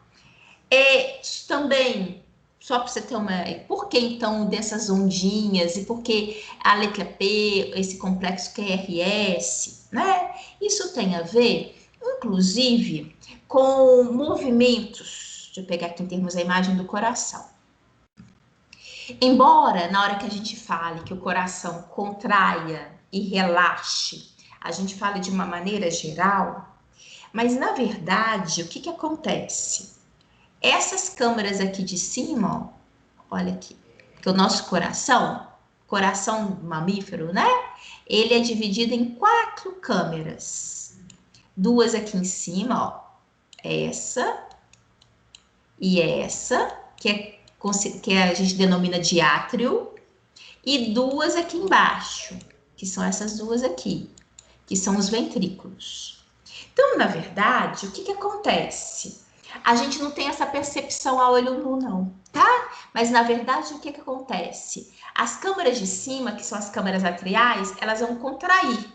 Speaker 1: Também, só para você ter uma... Por que, então, dessas ondinhas e por que a letra P, esse complexo QRS, né? Isso tem a ver, inclusive, com movimentos, deixa eu pegar aqui em termos da imagem do coração. Embora, na hora que a gente fale que o coração contraia e relaxe, a gente fale de uma maneira geral, mas, na verdade, o que acontece? Essas câmaras aqui de cima, ó, olha aqui, que o nosso coração mamífero, né? Ele é dividido em 4 câmeras. 2 aqui em cima, ó, essa e essa, que a gente denomina de átrio, e 2 aqui embaixo, que são essas 2 aqui, que são os ventrículos. Então, na verdade, o que acontece? A gente não tem essa percepção a olho nu, não, tá? Mas, na verdade, o que acontece? As câmaras de cima, que são as câmaras atriais, elas vão contrair.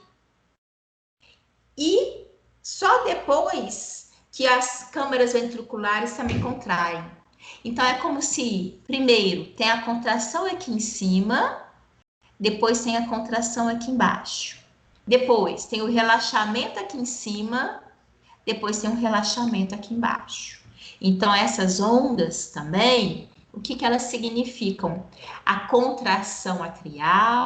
Speaker 1: E só depois que as câmaras ventriculares também contraem. Então, é como se, primeiro, tem a contração aqui em cima, depois tem a contração aqui embaixo. Depois, tem o relaxamento aqui em cima, depois tem um relaxamento aqui embaixo. Então, essas ondas também, o que elas significam? A contração atrial,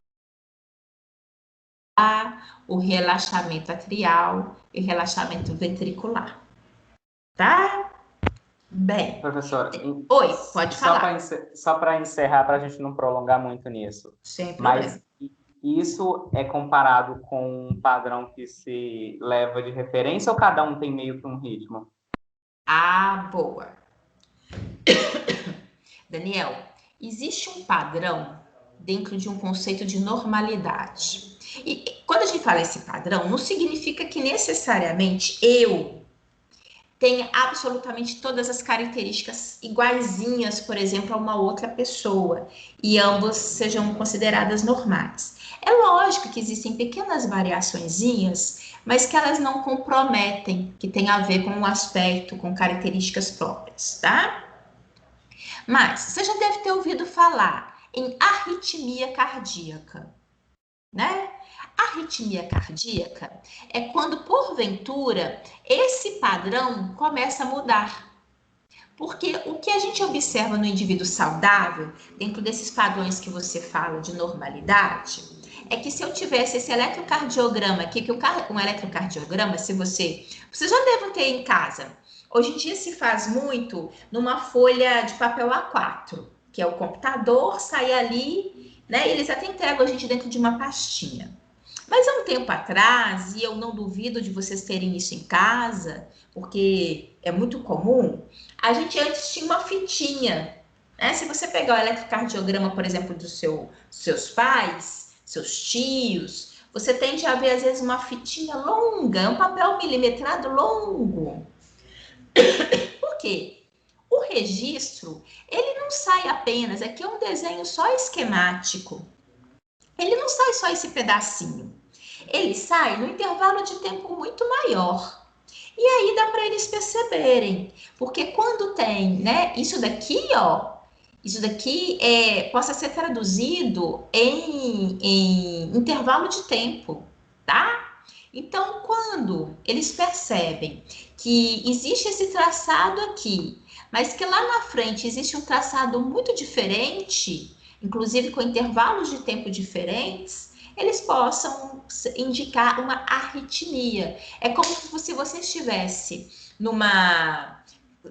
Speaker 1: o relaxamento atrial e o relaxamento ventricular. Tá? Bem.
Speaker 2: Professora,
Speaker 1: Oi, pode falar.
Speaker 2: Só para encerrar, para a gente não prolongar muito nisso.
Speaker 1: Sem problema.
Speaker 2: Mas isso é comparado com um padrão que se leva de referência ou cada um tem meio que um ritmo?
Speaker 1: Ah, boa. Daniel, existe um padrão dentro de um conceito de normalidade. E quando a gente fala esse padrão, não significa que necessariamente eu tenha absolutamente todas as características iguaizinhas, por exemplo, a uma outra pessoa, e ambas sejam consideradas normais. É lógico que existem pequenas variaçõezinhas, mas que elas não comprometem, que tem a ver com um aspecto, com características próprias, tá? Mas você já deve ter ouvido falar em arritmia cardíaca, né? Arritmia cardíaca é quando, porventura, esse padrão começa a mudar. Porque o que a gente observa no indivíduo saudável, dentro desses padrões que você fala de normalidade, é que se eu tivesse esse eletrocardiograma aqui, que um eletrocardiograma, se vocês já devem ter em casa. Hoje em dia se faz muito numa folha de papel A4, que é o computador, sai ali, né? E eles até entregam a gente dentro de uma pastinha. Mas há um tempo atrás, e eu não duvido de vocês terem isso em casa, porque é muito comum, a gente antes tinha uma fitinha, né? Se você pegar o eletrocardiograma, por exemplo, seus pais, seus tios, você tende a ver, às vezes, uma fitinha longa, um papel milimetrado longo. Por quê? O registro, ele não sai apenas, aqui é um desenho só esquemático. Ele não sai só esse pedacinho. Ele sai no intervalo de tempo muito maior. E aí dá para eles perceberem, porque quando tem, né, isso daqui, ó, isso daqui possa ser traduzido em intervalo de tempo, tá? Então, quando eles percebem que existe esse traçado aqui, mas que lá na frente existe um traçado muito diferente, inclusive com intervalos de tempo diferentes, eles possam indicar uma arritmia. É como se você estivesse numa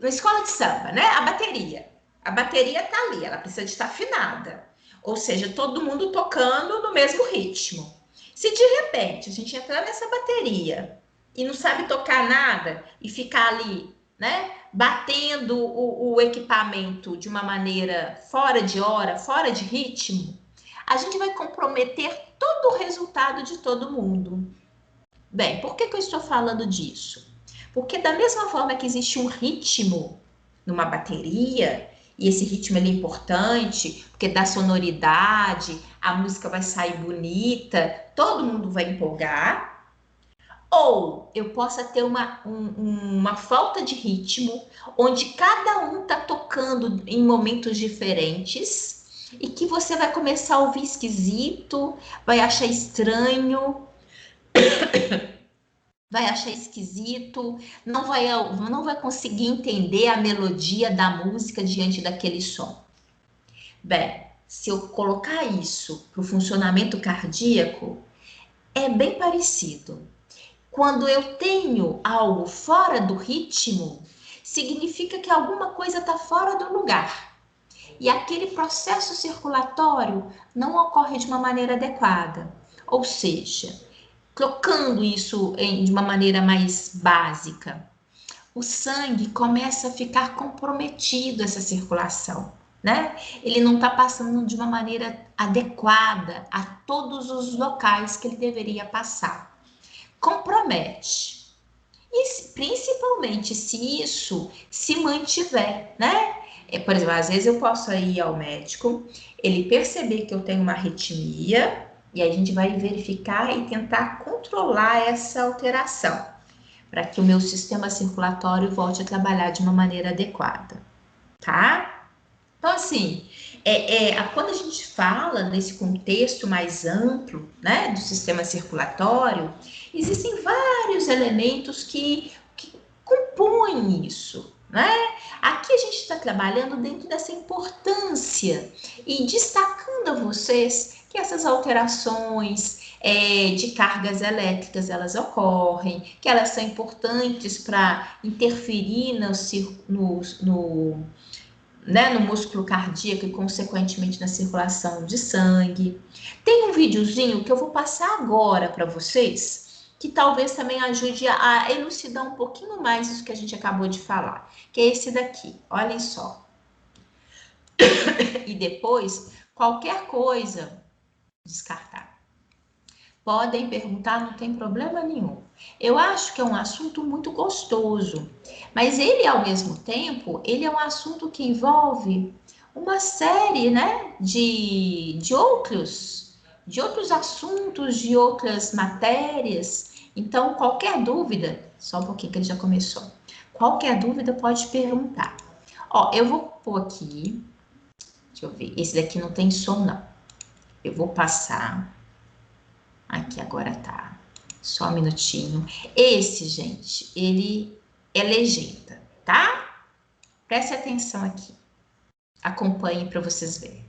Speaker 1: escola de samba, né? A bateria. A bateria tá ali, ela precisa de estar afinada. Ou seja, todo mundo tocando no mesmo ritmo. Se de repente a gente entrar nessa bateria e não sabe tocar nada e ficar ali, né, batendo o equipamento de uma maneira fora de hora, fora de ritmo, a gente vai comprometer todo o resultado de todo mundo. Bem, por que eu estou falando disso? Porque da mesma forma que existe um ritmo numa bateria, e esse ritmo é importante, porque dá sonoridade, a música vai sair bonita, todo mundo vai empolgar. Ou eu possa ter uma falta de ritmo, onde cada um está tocando em momentos diferentes, e que você vai começar a ouvir esquisito, vai achar estranho, não vai conseguir entender a melodia da música diante daquele som. Bem, se eu colocar isso para o funcionamento cardíaco, é bem parecido. Quando eu tenho algo fora do ritmo, significa que alguma coisa está fora do lugar. E aquele processo circulatório não ocorre de uma maneira adequada. Ou seja, colocando isso de uma maneira mais básica, o sangue começa a ficar comprometido essa circulação, né? Ele não está passando de uma maneira adequada a todos os locais que ele deveria passar. Compromete. E principalmente se isso se mantiver, né? Por exemplo, às vezes eu posso ir ao médico, ele perceber que eu tenho uma arritmia, e aí a gente vai verificar e tentar controlar essa alteração, para que o meu sistema circulatório volte a trabalhar de uma maneira adequada, tá? Então, assim, quando a gente fala nesse contexto mais amplo, né, do sistema circulatório, existem vários elementos que compõem isso, né? Aqui a gente está trabalhando dentro dessa importância e destacando a vocês que essas alterações de cargas elétricas elas ocorrem, que elas são importantes para interferir no músculo cardíaco e, consequentemente, na circulação de sangue. Tem um videozinho que eu vou passar agora para vocês, que talvez também ajude a elucidar um pouquinho mais isso que a gente acabou de falar, que é esse daqui. Olhem só. E depois, qualquer coisa, descartar. Podem perguntar, não tem problema nenhum. Eu acho que é um assunto muito gostoso, mas ele, ao mesmo tempo, ele é um assunto que envolve uma série, né, de outros assuntos, de outras matérias. Então, qualquer dúvida, só um pouquinho que ele já começou. Qualquer dúvida pode perguntar. Ó, eu vou pôr aqui, deixa eu ver, esse daqui não tem som não. Eu vou passar. Aqui agora tá. Só um minutinho. Esse, gente, ele é legenda, tá? Preste atenção aqui. Acompanhe para vocês verem.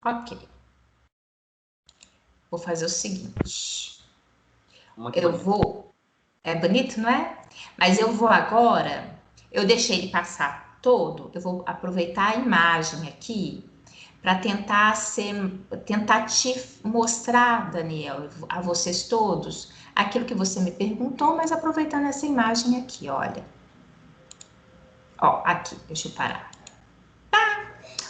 Speaker 1: Ok. Vou fazer o seguinte.
Speaker 2: Muito
Speaker 1: Eu
Speaker 2: bonito.
Speaker 1: vou... É bonito, não é? Mas eu vou agora... Eu deixei ele passar todo. Eu vou aproveitar a imagem aqui para tentar te mostrar, Daniel, a vocês todos, aquilo que você me perguntou, mas aproveitando essa imagem aqui, olha. Ó, aqui, deixa eu parar.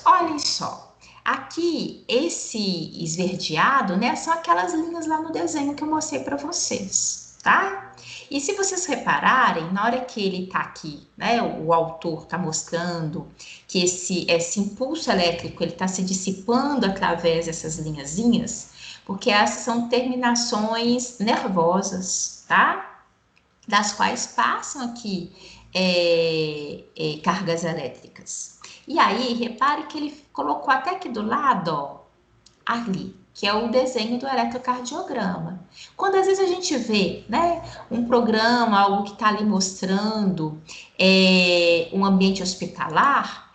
Speaker 1: Olhem só. Aqui, esse esverdeado, né, são aquelas linhas lá no desenho que eu mostrei para vocês, tá? E se vocês repararem, na hora que ele tá aqui, né, o autor tá mostrando que esse impulso elétrico, ele tá se dissipando através dessas linhazinhas, porque essas são terminações nervosas, tá? Das quais passam aqui cargas elétricas. E aí, repare que ele colocou até aqui do lado, ó, ali, que é o desenho do eletrocardiograma. Quando às vezes a gente vê, né, um programa, algo que está ali mostrando um ambiente hospitalar,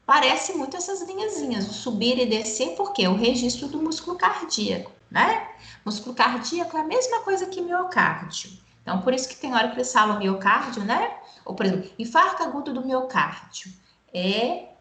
Speaker 1: parece muito essas linhazinhas, o subir e descer, porque é o registro do músculo cardíaco, né? Músculo cardíaco é a mesma coisa que miocárdio. Então, por isso que tem hora que eles falam miocárdio, né? Ou, por exemplo, infarto agudo do miocárdio. É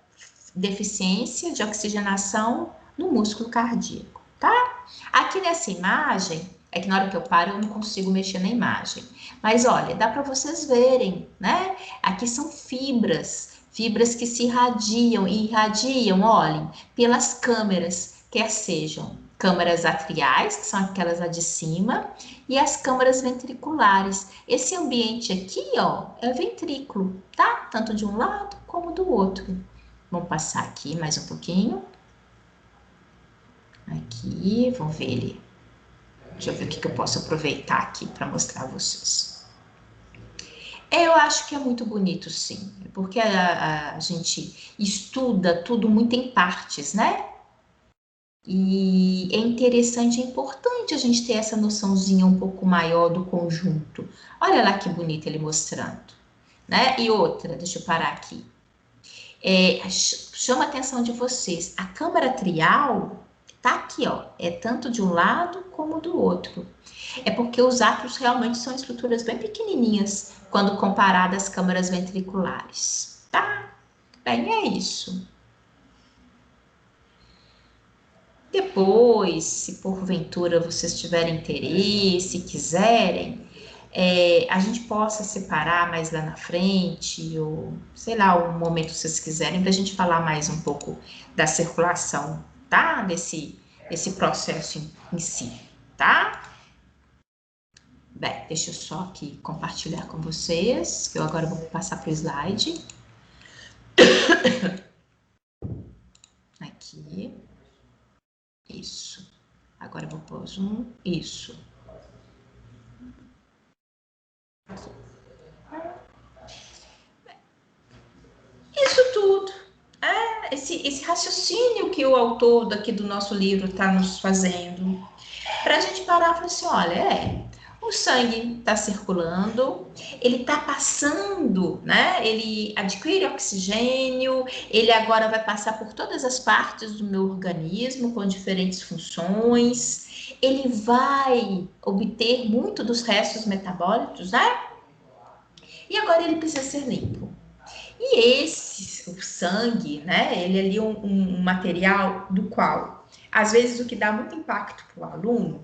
Speaker 1: deficiência de oxigenação no músculo cardíaco, tá? Aqui nessa imagem, é que na hora que eu paro eu não consigo mexer na imagem. Mas olha, dá para vocês verem, né? Aqui são fibras que se irradiam e irradiam, olhem, pelas câmeras, quer sejam câmaras atriais, que são aquelas lá de cima, e as câmaras ventriculares. Esse ambiente aqui, ó, é ventrículo, tá? Tanto de um lado como do outro. Vamos passar aqui mais um pouquinho. Aqui, vamos ver ele. Deixa eu ver o que eu posso aproveitar aqui para mostrar a vocês. Eu acho que é muito bonito, sim, porque a gente estuda tudo muito em partes, né? E é interessante, é importante a gente ter essa noçãozinha um pouco maior do conjunto. Olha lá que bonito ele mostrando, né? E outra, deixa eu parar aqui. Chama a atenção de vocês, a câmara trial tá aqui, ó, é tanto de um lado como do outro. É porque os átrios realmente são estruturas bem pequenininhas quando comparadas às câmaras ventriculares, tá? Bem, é isso. Depois, se porventura vocês tiverem interesse, quiserem, a gente possa separar mais lá na frente, ou sei lá, um momento que vocês quiserem, para a gente falar mais um pouco da circulação, tá? Desse processo em si, tá? Bem, deixa eu só aqui compartilhar com vocês, que eu agora vou passar para o slide. Aqui. Isso. Agora eu vou pôr o zoom. Isso. Isso tudo. Esse raciocínio que o autor daqui do nosso livro está nos fazendo. Para a gente parar e falar assim, olha, o sangue está circulando, ele está passando, né? Ele adquire oxigênio, ele agora vai passar por todas as partes do meu organismo com diferentes funções, ele vai obter muito dos restos metabólicos, né? E agora ele precisa ser limpo. E o sangue, né? Ele é ali um material do qual às vezes o que dá muito impacto para o aluno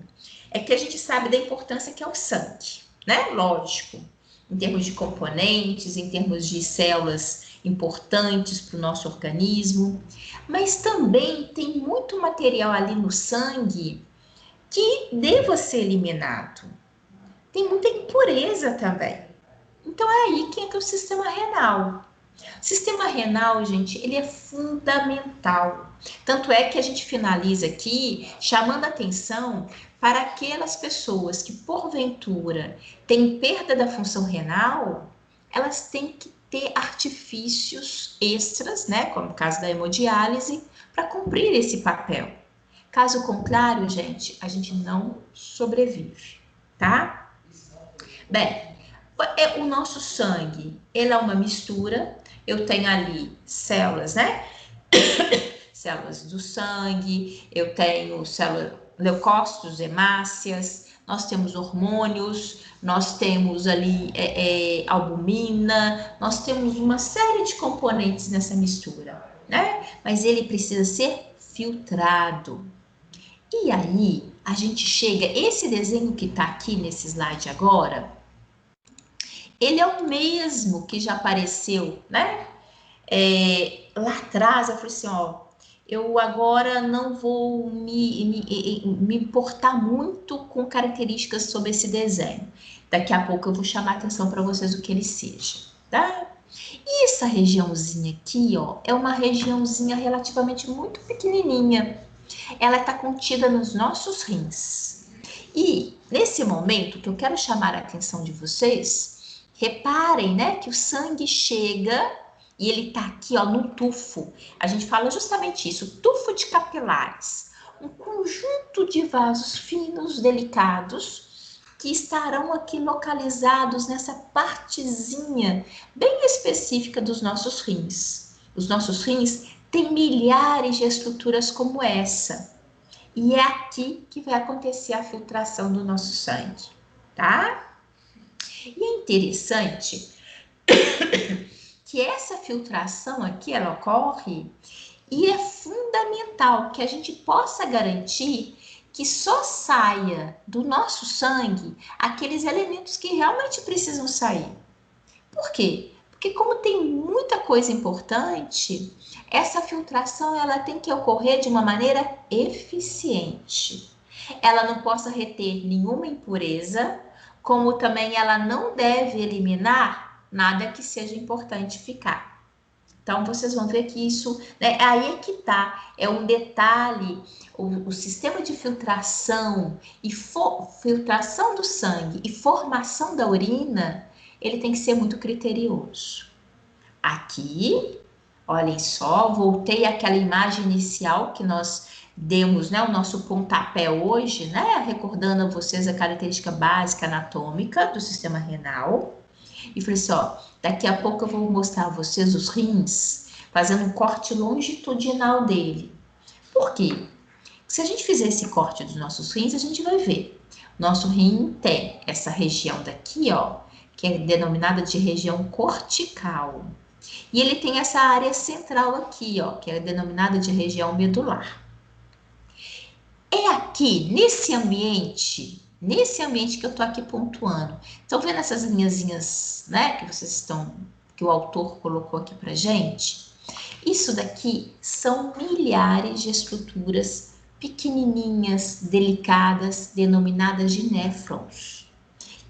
Speaker 1: é que a gente sabe da importância que é o sangue, né? Lógico, em termos de componentes, em termos de células importantes para o nosso organismo, mas também tem muito material ali no sangue que deva ser eliminado. Tem muita impureza também. Então é aí que entra o sistema renal. O sistema renal, gente, ele é fundamental. Tanto é que a gente finaliza aqui chamando atenção para aquelas pessoas que, porventura, têm perda da função renal, elas têm que ter artifícios extras, né, como o caso da hemodiálise, para cumprir esse papel. Caso contrário, gente, a gente não sobrevive, tá? Bem, o nosso sangue, ele é uma mistura. Eu tenho ali células, né? Células do sangue, eu tenho células, leucócitos, hemácias, nós temos hormônios, nós temos ali albumina, nós temos uma série de componentes nessa mistura, né? Mas ele precisa ser filtrado. E aí, a gente chega, esse desenho que tá aqui nesse slide agora, ele é o mesmo que já apareceu, né? Lá atrás, eu falei assim, ó, eu agora não vou me importar muito com características sobre esse desenho. Daqui a pouco eu vou chamar a atenção para vocês o que ele seja, tá? E essa regiãozinha aqui, ó, é uma regiãozinha relativamente muito pequenininha. Ela está contida nos nossos rins. E nesse momento que eu quero chamar a atenção de vocês, reparem, né, que o sangue chega e ele tá aqui, ó, no tufo. A gente fala justamente isso, tufo de capilares. Um conjunto de vasos finos, delicados, que estarão aqui localizados nessa partezinha bem específica dos nossos rins. Os nossos rins têm milhares de estruturas como essa. E é aqui que vai acontecer a filtração do nosso sangue, tá? E é interessante que essa filtração aqui, ela ocorre e é fundamental que a gente possa garantir que só saia do nosso sangue aqueles elementos que realmente precisam sair. Por quê? Porque como tem muita coisa importante, essa filtração ela tem que ocorrer de uma maneira eficiente. Ela não possa reter nenhuma impureza, como também ela não deve eliminar nada que seja importante ficar. Então, vocês vão ver que isso, né, aí é que tá, é um detalhe, o sistema de filtração e filtração do sangue e formação da urina, ele tem que ser muito criterioso. Aqui, olhem só, voltei àquela imagem inicial que nós demos, né, o nosso pontapé hoje, né, recordando a vocês a característica básica anatômica do sistema renal. E falei assim, ó, daqui a pouco eu vou mostrar a vocês os rins, fazendo um corte longitudinal dele. Por quê? Se a gente fizer esse corte dos nossos rins, a gente vai ver. Nosso rim tem essa região daqui, ó, que é denominada de região cortical. E ele tem essa área central aqui, ó, que é denominada de região medular. É aqui, nesse ambiente que eu tô aqui pontuando. Estão vendo essas linhazinhas, né, que o autor colocou aqui pra gente? Isso daqui são milhares de estruturas pequenininhas, delicadas, denominadas de néfrons,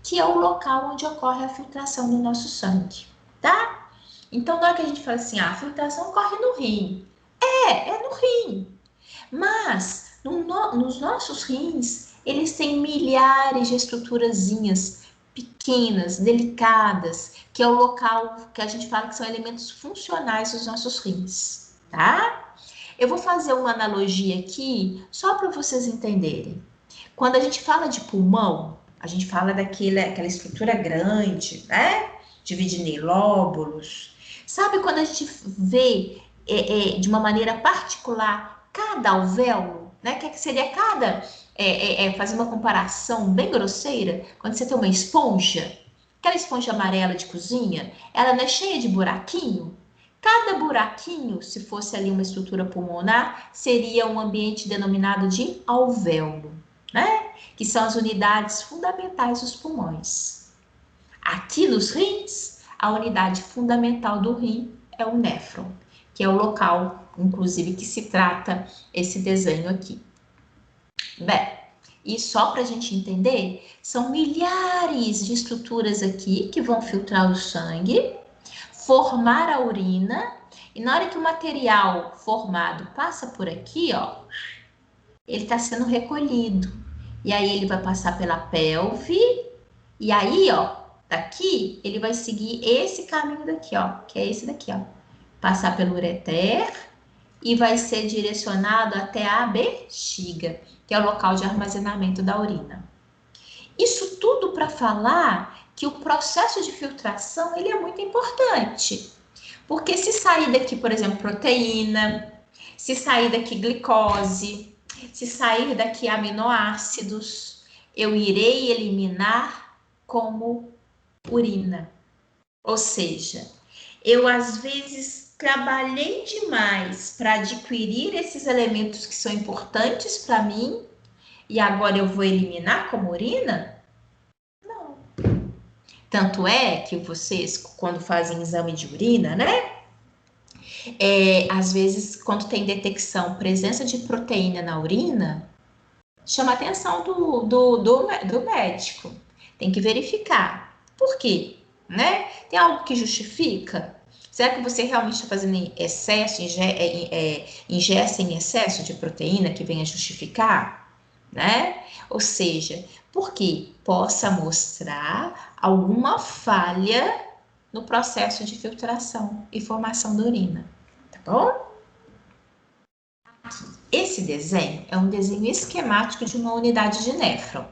Speaker 1: que é o local onde ocorre a filtração do nosso sangue, tá? Então, na hora que a gente fala assim, a filtração ocorre no rim. É no rim. Mas, nos nossos rins, eles têm milhares de estruturazinhas pequenas, delicadas, que é o local que a gente fala que são elementos funcionais dos nossos rins, tá? Eu vou fazer uma analogia aqui, só para vocês entenderem. Quando a gente fala de pulmão, a gente fala daquela estrutura grande, né? Dividida em lóbulos. Sabe quando a gente vê de uma maneira particular cada alvéolo, né? Que seria cada, fazer uma comparação bem grosseira, quando você tem uma esponja, aquela esponja amarela de cozinha, ela não é cheia de buraquinho? Cada buraquinho, se fosse ali uma estrutura pulmonar, seria um ambiente denominado de alvéolo, né? Que são as unidades fundamentais dos pulmões. Aqui nos rins, a unidade fundamental do rim é o néfron, que é o local, inclusive, que se trata esse desenho aqui. Bem, e só para a gente entender, são milhares de estruturas aqui que vão filtrar o sangue, formar a urina, e na hora que o material formado passa por aqui, ó, ele está sendo recolhido. E aí ele vai passar pela pelve, e aí, ó, daqui ele vai seguir esse caminho daqui, ó, que é esse daqui, ó. Passar pelo ureter e vai ser direcionado até a bexiga, que é o local de armazenamento da urina. Isso tudo para falar que o processo de filtração ele é muito importante. Porque se sair daqui, por exemplo, proteína, se sair daqui glicose, se sair daqui aminoácidos, eu irei eliminar como urina. Ou seja, eu às vezes trabalhei demais para adquirir esses elementos que são importantes para mim e agora eu vou eliminar como urina? Não. Tanto é que vocês, quando fazem exame de urina, né? Às vezes, quando tem detecção, presença de proteína na urina, chama a atenção do médico. Tem que verificar. Por quê? Né? Tem algo que justifica? Será que você realmente está fazendo excesso, ingesta em excesso de proteína que venha justificar? Né? Ou seja, porque possa mostrar alguma falha no processo de filtração e formação da urina, tá bom? Esse desenho é um desenho esquemático de uma unidade de néfron.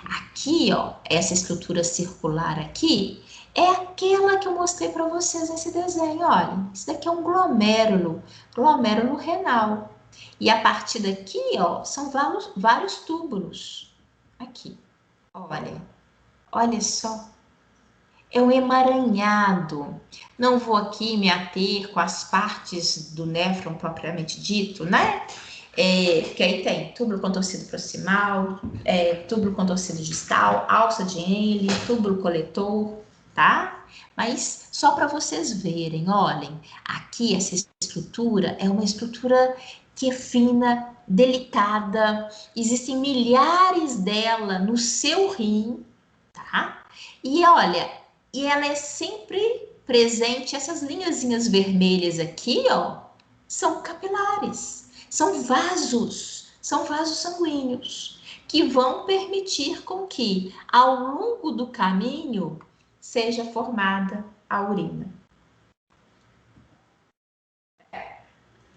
Speaker 1: Aqui, ó, essa estrutura circular aqui é aquela que eu mostrei para vocês nesse desenho, olha. Isso daqui é um glomérulo renal. E a partir daqui, ó, são vários túbulos. Aqui, olha só. É um emaranhado. Não vou aqui me ater com as partes do néfron propriamente dito, né? Porque aí tem túbulo contorcido proximal, túbulo contorcido distal, alça de Henle, túbulo coletor, tá? Mas só para vocês verem, olhem, aqui essa estrutura é uma estrutura que é fina, delicada, existem milhares dela no seu rim, tá? E olha, e ela é sempre presente, essas linhazinhas vermelhas aqui, ó, são capilares, são vasos sanguíneos, que vão permitir com que, ao longo do caminho, seja formada a urina.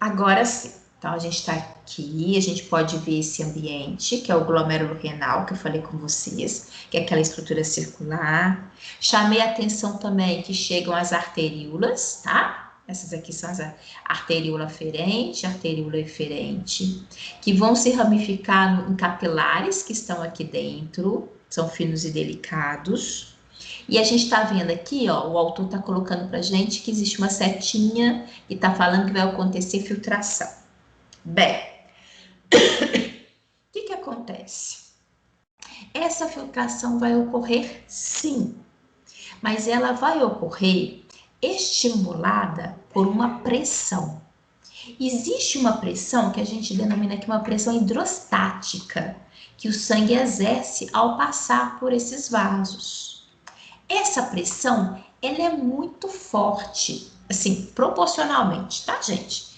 Speaker 1: Agora sim. Então, a gente está aqui, a gente pode ver esse ambiente, que é o glomérulo renal, que eu falei com vocês, que é aquela estrutura circular. Chamei a atenção também que chegam as arteríolas, tá? Essas aqui são as arteríola aferente, arteríola eferente, que vão se ramificar em capilares que estão aqui dentro, são finos e delicados. E a gente está vendo aqui, ó, o autor está colocando para a gente que existe uma setinha e está falando que vai acontecer filtração. Bem, o que acontece? Essa filtração vai ocorrer sim, mas ela vai ocorrer estimulada por uma pressão. Existe uma pressão que a gente denomina aqui uma pressão hidrostática, que o sangue exerce ao passar por esses vasos. Essa pressão, ela é muito forte, assim, proporcionalmente, tá, gente?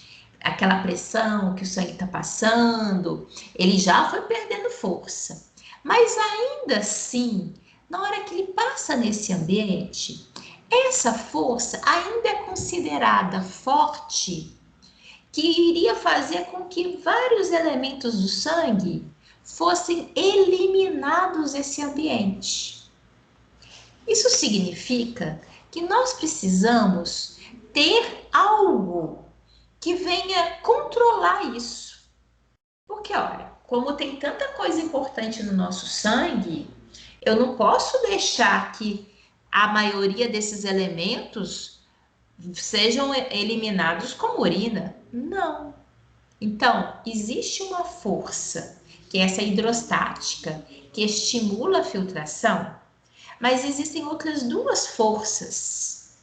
Speaker 1: Aquela pressão que o sangue está passando, ele já foi perdendo força. Mas ainda assim, na hora que ele passa nesse ambiente, essa força ainda é considerada forte, que iria fazer com que vários elementos do sangue fossem eliminados desse ambiente. Isso significa que nós precisamos ter algo que venha controlar isso. Porque, olha, como tem tanta coisa importante no nosso sangue, eu não posso deixar que a maioria desses elementos sejam eliminados como urina. Não. Então, existe uma força, que é essa hidrostática, que estimula a filtração, mas existem outras duas forças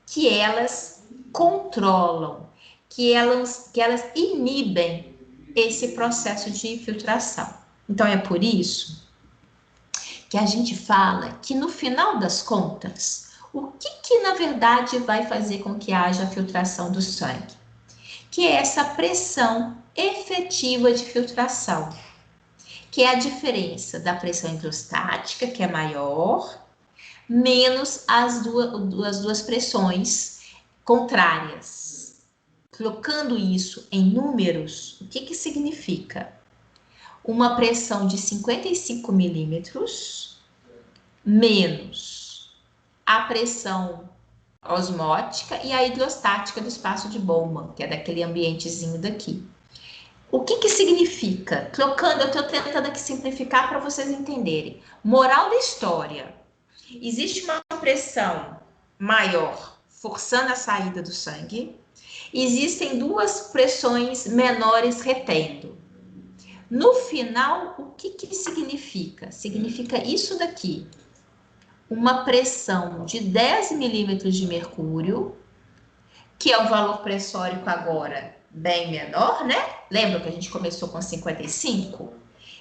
Speaker 1: que elas controlam, que elas inibem esse processo de filtração. Então, é por isso que a gente fala que, no final das contas, o que na verdade vai fazer com que haja filtração do sangue? Que é essa pressão efetiva de filtração, que é a diferença da pressão hidrostática, que é maior, menos as duas pressões contrárias. Colocando isso em números, o que significa? Uma pressão de 55 milímetros menos a pressão osmótica e a hidrostática do espaço de Bowman, que é daquele ambientezinho daqui. O que significa? Trocando, eu estou tentando aqui simplificar para vocês entenderem. Moral da história. Existe uma pressão maior forçando a saída do sangue. Existem duas pressões menores retendo. No final, o que significa? Significa isso daqui. Uma pressão de 10 milímetros de mercúrio, que é o valor pressórico agora bem menor, né? Lembra que a gente começou com 55?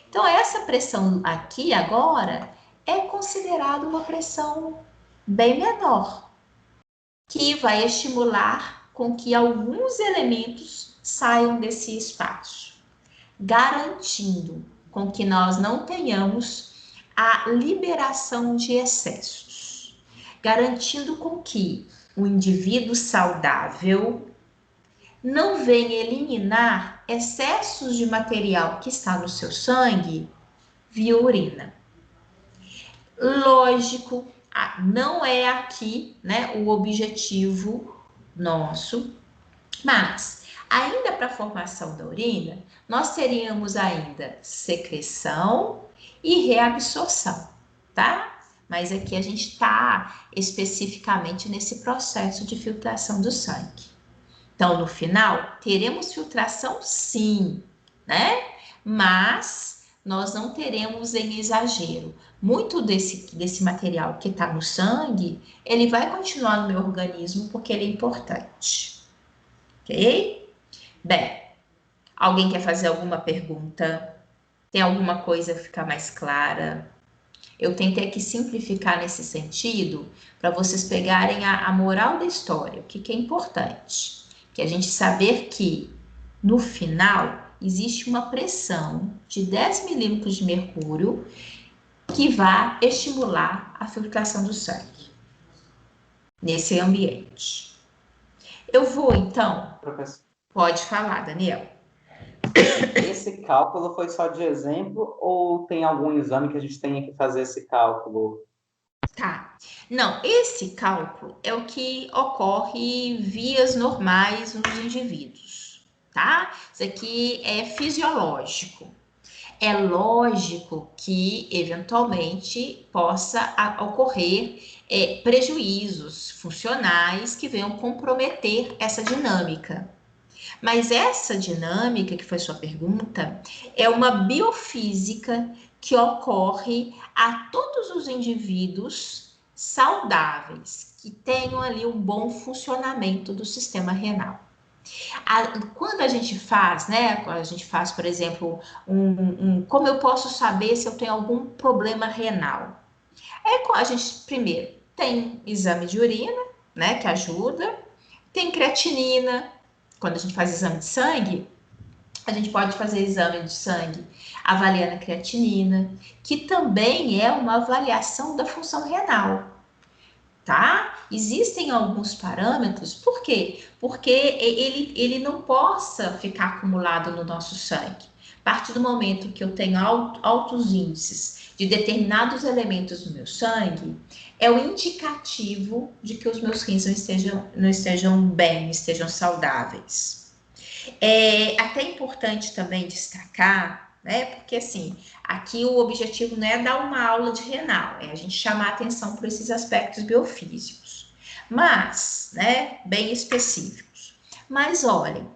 Speaker 1: Então, essa pressão aqui agora é considerada uma pressão bem menor, que vai estimular com que alguns elementos saiam desse espaço, garantindo com que nós não tenhamos a liberação de excessos, garantindo com que o indivíduo saudável não venha eliminar excessos de material que está no seu sangue via urina. Lógico, não é aqui, né, o objetivo nosso, mas ainda para a formação da urina, nós teríamos ainda secreção e reabsorção, tá? Mas aqui a gente está especificamente nesse processo de filtração do sangue. Então, no final, teremos filtração sim, né? Mas nós não teremos em exagero. Muito desse material que está no sangue, ele vai continuar no meu organismo porque ele é importante. Ok? Bem, alguém quer fazer alguma pergunta? Tem alguma coisa que ficar mais clara? Eu tentei aqui simplificar nesse sentido para vocês pegarem a moral da história, o que é importante. Que a gente saber que, no final, existe uma pressão de 10 milímetros de mercúrio que vai estimular a filtração do sangue nesse ambiente. Eu vou, então...
Speaker 2: Professor,
Speaker 1: Pode falar, Daniel.
Speaker 2: esse cálculo foi só de exemplo ou tem algum exame que a gente tenha que fazer esse cálculo?
Speaker 1: Tá. Não, esse cálculo é o que ocorre vias normais nos indivíduos, tá? Isso aqui é fisiológico. É lógico que, eventualmente, possa ocorrer prejuízos funcionais que venham comprometer essa dinâmica. Mas essa dinâmica, que foi sua pergunta, é uma biofísica que ocorre a todos os indivíduos saudáveis, que tenham ali um bom funcionamento do sistema renal. Quando a gente faz, né? Quando a gente faz, por exemplo, como eu posso saber se eu tenho algum problema renal? A gente, primeiro, tem exame de urina, né? Que ajuda. Tem creatinina. Quando a gente faz exame de sangue, a gente pode fazer exame de sangue avaliando a creatinina, que também é uma avaliação da função renal. Tá? Existem alguns parâmetros, por quê? Porque ele não possa ficar acumulado no nosso sangue. A partir do momento que eu tenho altos índices de determinados elementos no meu sangue, é o indicativo de que os meus rins não estejam bem, não estejam saudáveis. É até importante também destacar, né? Porque assim, aqui o objetivo não é dar uma aula de renal, é a gente chamar a atenção para esses aspectos biofísicos. mas, né, bem específicos. Mas, olha,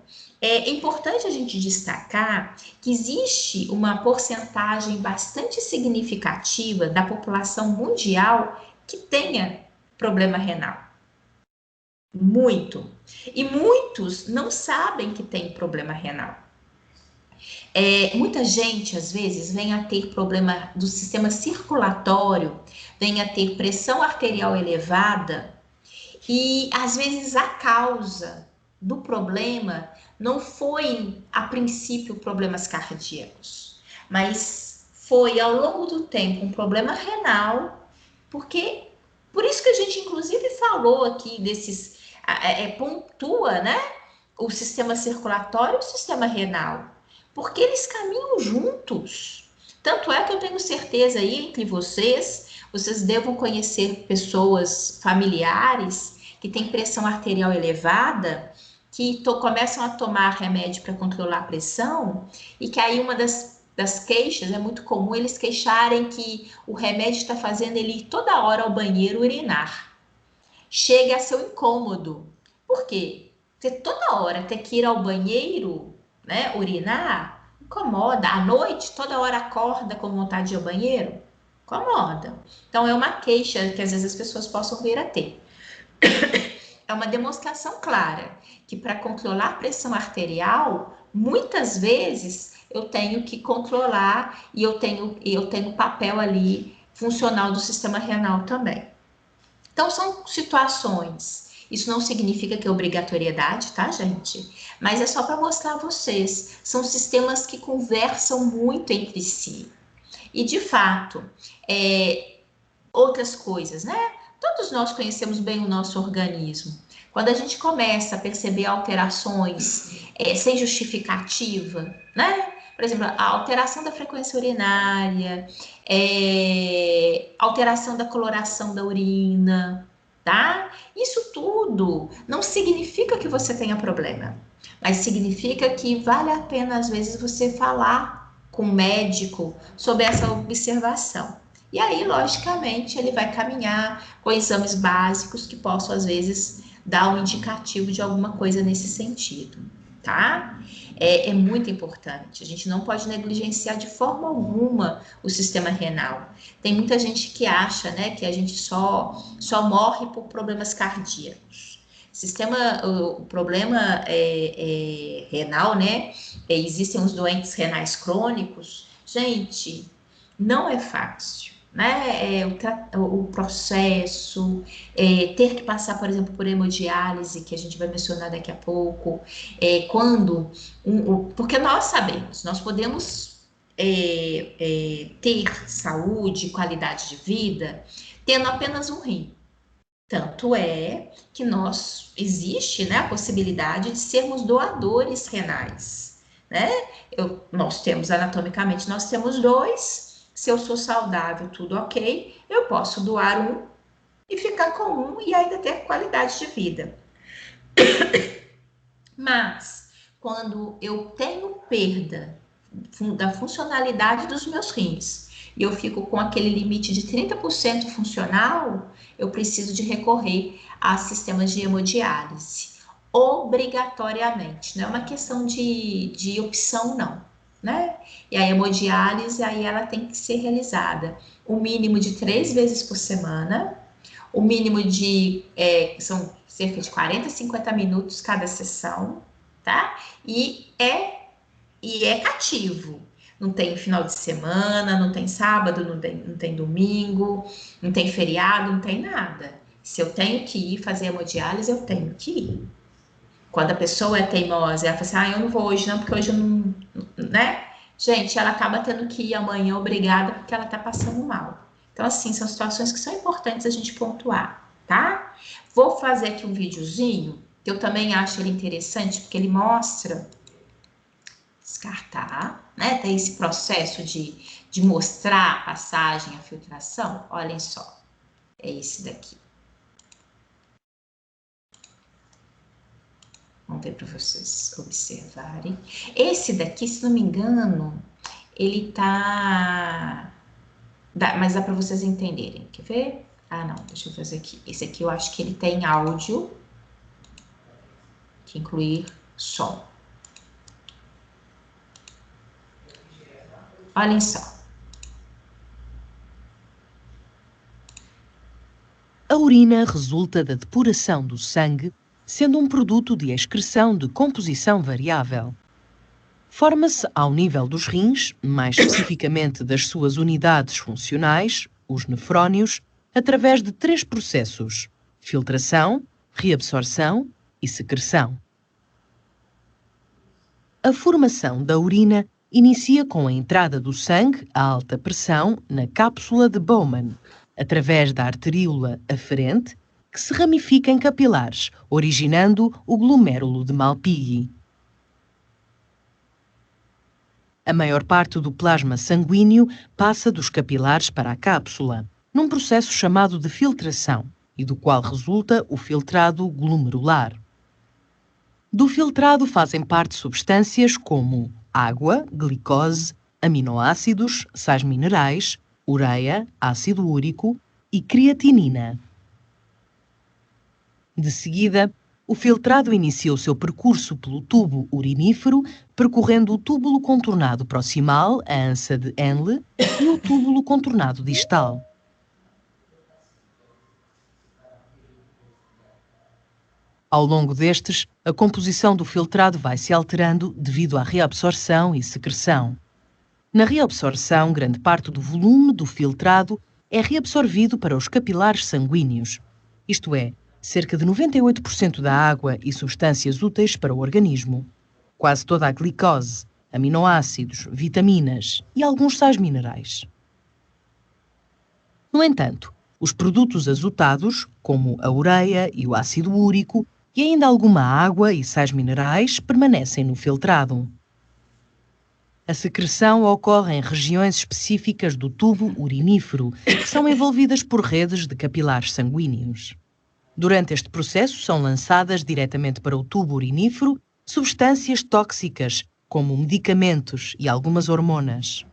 Speaker 1: é importante a gente destacar que existe uma porcentagem bastante significativa da população mundial que tenha problema renal. Muito. E muitos não sabem que tem problema renal. Muita gente, às vezes, vem a ter problema do sistema circulatório, vem a ter pressão arterial elevada, e às vezes a causa do problema não foi, a princípio, problemas cardíacos, mas foi ao longo do tempo um problema renal, porque por isso que a gente inclusive falou aqui desses, pontua, né, o sistema circulatório e o sistema renal, porque eles caminham juntos. Tanto é que eu tenho certeza aí entre vocês devam conhecer pessoas familiares que têm pressão arterial elevada, que começam a tomar remédio para controlar a pressão, e que aí uma das queixas, é muito comum eles queixarem que o remédio está fazendo ele ir toda hora ao banheiro urinar. Chega a ser um incômodo. Por quê? Porque toda hora ter que ir ao banheiro, né, urinar, incomoda. À noite, toda hora acorda com vontade de ir ao banheiro, incomoda. Então, é uma queixa que às vezes as pessoas possam vir a ter. É uma demonstração clara que para controlar a pressão arterial, muitas vezes eu tenho que controlar e eu tenho papel ali funcional do sistema renal também. Então, são situações. Isso não significa que é obrigatoriedade, tá, gente? Mas é só para mostrar a vocês. São sistemas que conversam muito entre si. E, de fato, outras coisas, né? Todos nós conhecemos bem o nosso organismo. Quando a gente começa a perceber alterações sem justificativa, né? Por exemplo, a alteração da frequência urinária, alteração da coloração da urina, tá? Isso tudo não significa que você tenha problema, mas significa que vale a pena, às vezes, você falar com o médico sobre essa observação. E aí, logicamente, ele vai caminhar com exames básicos que possam, às vezes, dar um indicativo de alguma coisa nesse sentido, tá? É muito importante. A gente não pode negligenciar de forma alguma o sistema renal. Tem muita gente que acha, né, que a gente só morre por problemas cardíacos. O problema renal, né? Existem os doentes renais crônicos. Gente, não é fácil, né? O processo, ter que passar, por exemplo, por hemodiálise, que a gente vai mencionar daqui a pouco, porque nós sabemos, nós podemos ter saúde, qualidade de vida, tendo apenas um rim. Tanto é que existe, né, a possibilidade de sermos doadores renais, né? Nós temos, anatomicamente, nós temos dois. Se eu sou saudável, tudo ok, eu posso doar um e ficar com um e ainda ter qualidade de vida. Mas, quando eu tenho perda da funcionalidade dos meus rins e eu fico com aquele limite de 30% funcional, eu preciso de recorrer a sistemas de hemodiálise, obrigatoriamente. Não é uma questão de opção, não, né? E a hemodiálise, aí ela tem que ser realizada o mínimo de 3 vezes por semana, o mínimo são cerca de 40 a 50 minutos cada sessão, tá? E é cativo. Não tem final de semana, não tem sábado, não tem domingo, não tem feriado, não tem nada. Se eu tenho que ir fazer hemodiálise, eu tenho que ir. Quando a pessoa é teimosa, ela fala assim, eu não vou hoje não, porque hoje eu não, né? Gente, ela acaba tendo que ir amanhã obrigada porque ela tá passando mal. Então, assim, são situações que são importantes a gente pontuar, tá? Vou fazer aqui um videozinho, que eu também acho ele interessante, porque ele mostra descartar, né? Tem esse processo de mostrar a passagem, a filtração. Olhem só, é esse daqui. Vamos ver para vocês observarem. Esse daqui, se não me engano, ele tá... mas dá para vocês entenderem. Quer ver? Ah, não, deixa eu fazer aqui. Esse aqui eu acho que ele tem áudio, que incluir som. Olhem só.
Speaker 4: A urina resulta da depuração do sangue, sendo um produto de excreção de composição variável. Forma-se ao nível dos rins, mais especificamente das suas unidades funcionais, os nefrónios, através de 3 processos: filtração, reabsorção e secreção. A formação da urina inicia com a entrada do sangue a alta pressão na cápsula de Bowman, através da arteríola aferente, que se ramifica em capilares, originando o glomérulo de Malpighi. A maior parte do plasma sanguíneo passa dos capilares para a cápsula, num processo chamado de filtração, e do qual resulta o filtrado glomerular. Do filtrado fazem parte substâncias como água, glicose, aminoácidos, sais minerais, ureia, ácido úrico e creatinina. De seguida, o filtrado inicia o seu percurso pelo tubo urinífero, percorrendo o túbulo contornado proximal, a ansa de Henle, e o túbulo contornado distal. Ao longo destes, a composição do filtrado vai se alterando devido à reabsorção e secreção. Na reabsorção, grande parte do volume do filtrado é reabsorvido para os capilares sanguíneos, isto é, cerca de 98% da água e substâncias úteis para o organismo, quase toda a glicose, aminoácidos, vitaminas e alguns sais minerais. No entanto, os produtos azotados, como a ureia e o ácido úrico, e ainda alguma água e sais minerais permanecem no filtrado. A secreção ocorre em regiões específicas do tubo urinífero, que são envolvidas por redes de capilares sanguíneos. Durante este processo são lançadas diretamente para o tubo urinífero substâncias tóxicas, como medicamentos e algumas hormonas.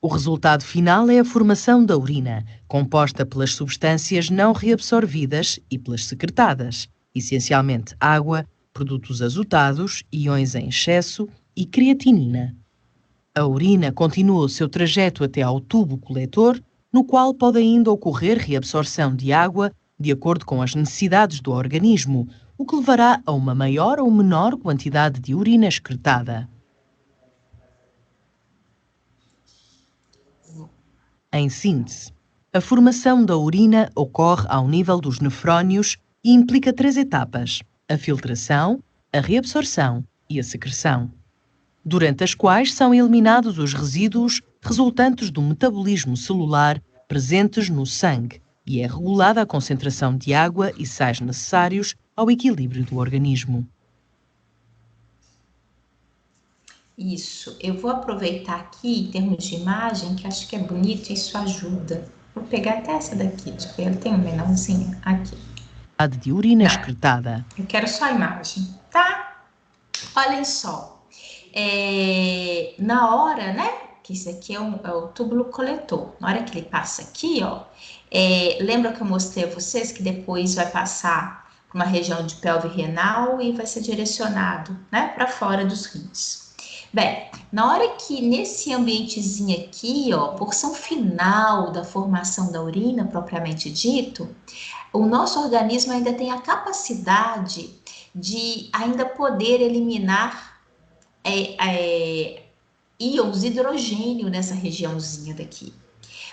Speaker 4: O resultado final é a formação da urina, composta pelas substâncias não reabsorvidas e pelas secretadas, essencialmente água, produtos azotados, íons em excesso e creatinina. A urina continua o seu trajeto até ao tubo coletor, no qual pode ainda ocorrer reabsorção de água de acordo com as necessidades do organismo, o que levará a uma maior ou menor quantidade de urina excretada. Em síntese, a formação da urina ocorre ao nível dos nefrónios e implica 3 etapas: a filtração, a reabsorção e a secreção, durante as quais são eliminados os resíduos resultantes do metabolismo celular presentes no sangue e é regulada a concentração de água e sais necessários ao equilíbrio do organismo.
Speaker 1: Isso, eu vou aproveitar aqui em termos de imagem, que acho que é bonito e isso ajuda. Vou pegar até essa daqui, deixa eu ver, ela tem um menorzinho aqui.
Speaker 4: De urina excretada.
Speaker 1: Eu quero só a imagem, tá? Olhem só. Na hora, né? Que isso aqui é o túbulo coletor. Na hora que ele passa aqui, ó. Lembra que eu mostrei a vocês que depois vai passar para uma região de pelve renal e vai ser direcionado, né? Para fora dos rins. Bem, na hora que nesse ambientezinho aqui, ó, porção final da formação da urina, propriamente dito, o nosso organismo ainda tem a capacidade de ainda poder eliminar íons de hidrogênio nessa regiãozinha daqui.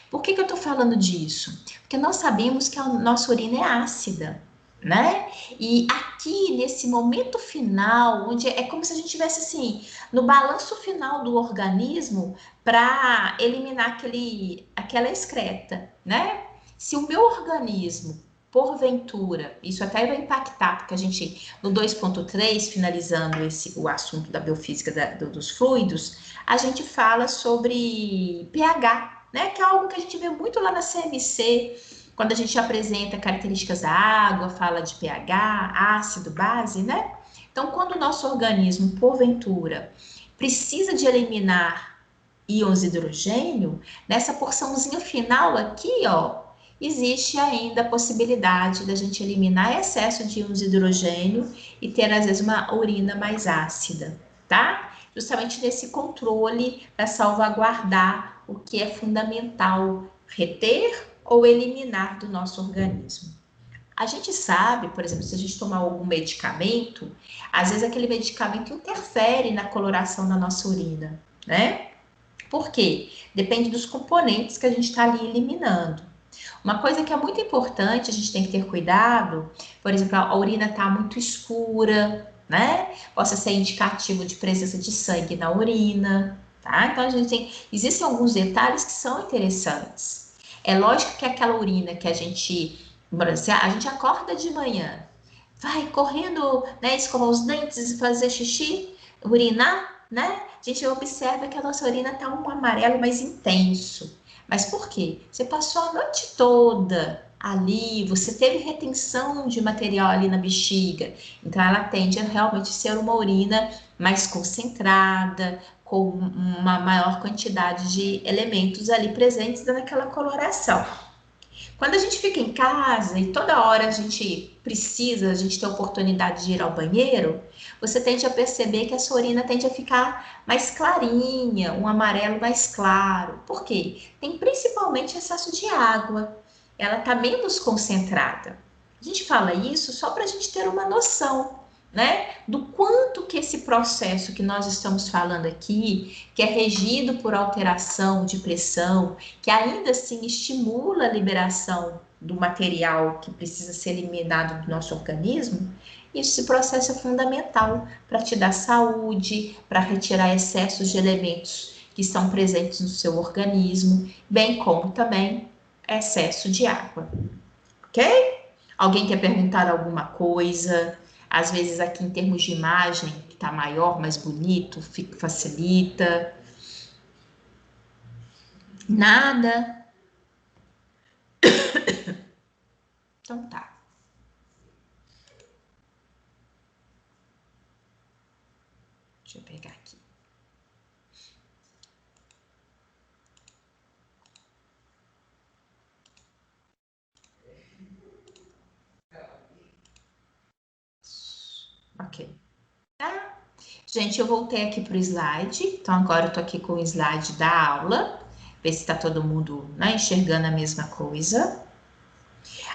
Speaker 1: Por que eu tô falando disso? Porque nós sabemos que a nossa urina é ácida, né? E aqui, nesse momento final, onde é como se a gente estivesse assim, no balanço final do organismo para eliminar aquela excreta, né? Se o meu organismo, porventura, isso até vai impactar, porque a gente, no 2.3, finalizando o assunto da biofísica dos fluidos, a gente fala sobre pH, né? Que é algo que a gente vê muito lá na CMC, quando a gente apresenta características da água, fala de pH, ácido, base, né? Então, quando o nosso organismo, porventura, precisa de eliminar íons de hidrogênio, nessa porçãozinha final aqui, ó, existe ainda a possibilidade da gente eliminar excesso de íons de hidrogênio e ter, às vezes, uma urina mais ácida, tá? Justamente nesse controle para salvaguardar o que é fundamental reter ou eliminar do nosso organismo. A gente sabe, por exemplo, se a gente tomar algum medicamento, às vezes aquele medicamento interfere na coloração da nossa urina, né? Por quê? Depende dos componentes que a gente está ali eliminando. Uma coisa que é muito importante, a gente tem que ter cuidado, por exemplo, a urina está muito escura, né? Possa ser indicativo de presença de sangue na urina, tá? Então, existem alguns detalhes que são interessantes. É lógico que aquela urina que a gente acorda de manhã, vai correndo, né, escovar os dentes e fazer xixi, urinar, né? A gente observa que a nossa urina está um amarelo mais intenso. Mas por quê? Você passou a noite toda ali, você teve retenção de material ali na bexiga, então ela tende a realmente ser uma urina mais concentrada, com uma maior quantidade de elementos ali presentes naquela coloração. Quando a gente fica em casa e toda hora a gente tem a oportunidade de ir ao banheiro, você tende a perceber que a sua urina tende a ficar mais clarinha, um amarelo mais claro. Por quê? Tem principalmente excesso de água. Ela está menos concentrada. A gente fala isso só para a gente ter uma noção, né? Do quanto que esse processo que nós estamos falando aqui, que é regido por alteração de pressão, que ainda assim estimula a liberação do material que precisa ser eliminado do nosso organismo, esse processo é fundamental para te dar saúde, para retirar excessos de elementos que estão presentes no seu organismo, bem como também excesso de água, ok? Alguém quer perguntar alguma coisa? Às vezes aqui em termos de imagem, que está maior, mais bonito, facilita. Nada? Então tá. Deixa eu pegar aqui. Ok. Tá? Gente, eu voltei aqui para o slide. Então, agora eu tô aqui com o slide da aula. Ver se está todo mundo, né, enxergando a mesma coisa.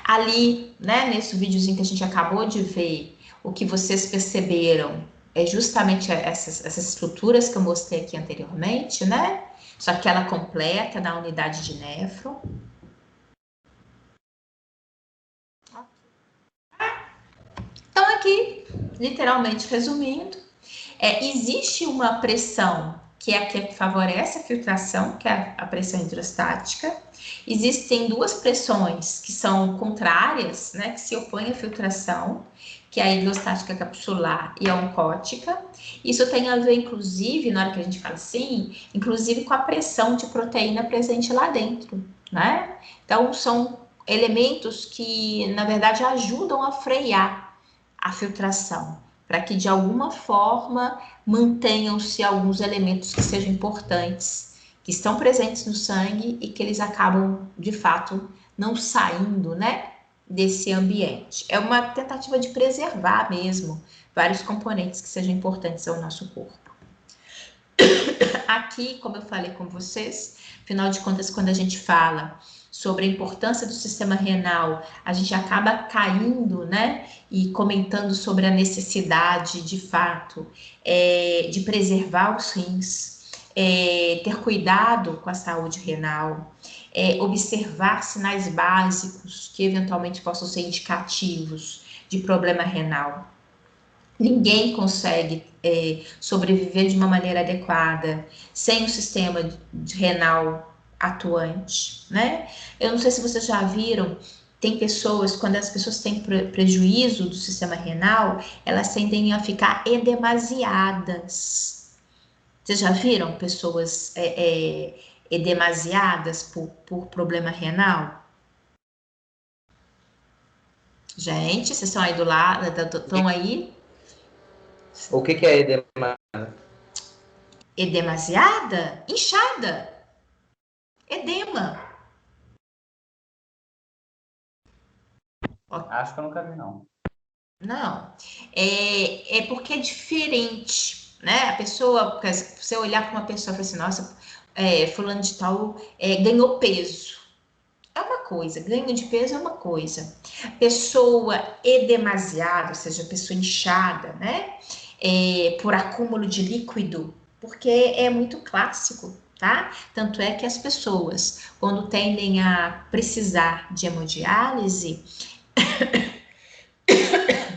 Speaker 1: Ali, né, nesse videozinho que a gente acabou de ver, o que vocês perceberam é justamente essas estruturas que eu mostrei aqui anteriormente, né? Só que ela completa na unidade de néfron. Então, aqui, literalmente resumindo, existe uma pressão que é a que favorece a filtração, que é a pressão hidrostática. Existem duas pressões que são contrárias, né, que se opõem à filtração, que é a hidrostática capsular e a oncótica. Isso tem a ver, inclusive, na hora que a gente fala assim, inclusive com a pressão de proteína presente lá dentro, né? Então, são elementos que, na verdade, ajudam a frear a filtração, para que de alguma forma mantenham-se alguns elementos que sejam importantes, que estão presentes no sangue e que eles acabam, de fato, não saindo, né, desse ambiente. É uma tentativa de preservar mesmo vários componentes que sejam importantes ao nosso corpo. Aqui, como eu falei com vocês, afinal de contas, quando a gente fala sobre a importância do sistema renal, a gente acaba caindo, né, e comentando sobre a necessidade, de fato, de preservar os rins, ter cuidado com a saúde renal, observar sinais básicos que eventualmente possam ser indicativos de problema renal. Ninguém consegue sobreviver de uma maneira adequada sem o sistema renal atuante, né? Eu não sei se vocês já viram, tem pessoas, quando as pessoas têm prejuízo do sistema renal, elas tendem a ficar edemasiadas. Vocês já viram pessoas edemasiadas por problema renal? Gente, vocês estão aí do lado, estão aí?
Speaker 2: O que é edema?
Speaker 1: Edemasiada? Inchada. Edema.
Speaker 2: Acho que eu nunca vi, não.
Speaker 1: Não, é porque é diferente, né? A pessoa, você olhar para uma pessoa e falar assim, nossa, fulano de tal ganhou peso. É uma coisa, ganho de peso é uma coisa. Pessoa edemasiada, ou seja, pessoa inchada, né? Por acúmulo de líquido, porque é muito clássico, tá? Tanto é que as pessoas, quando tendem a precisar de hemodiálise,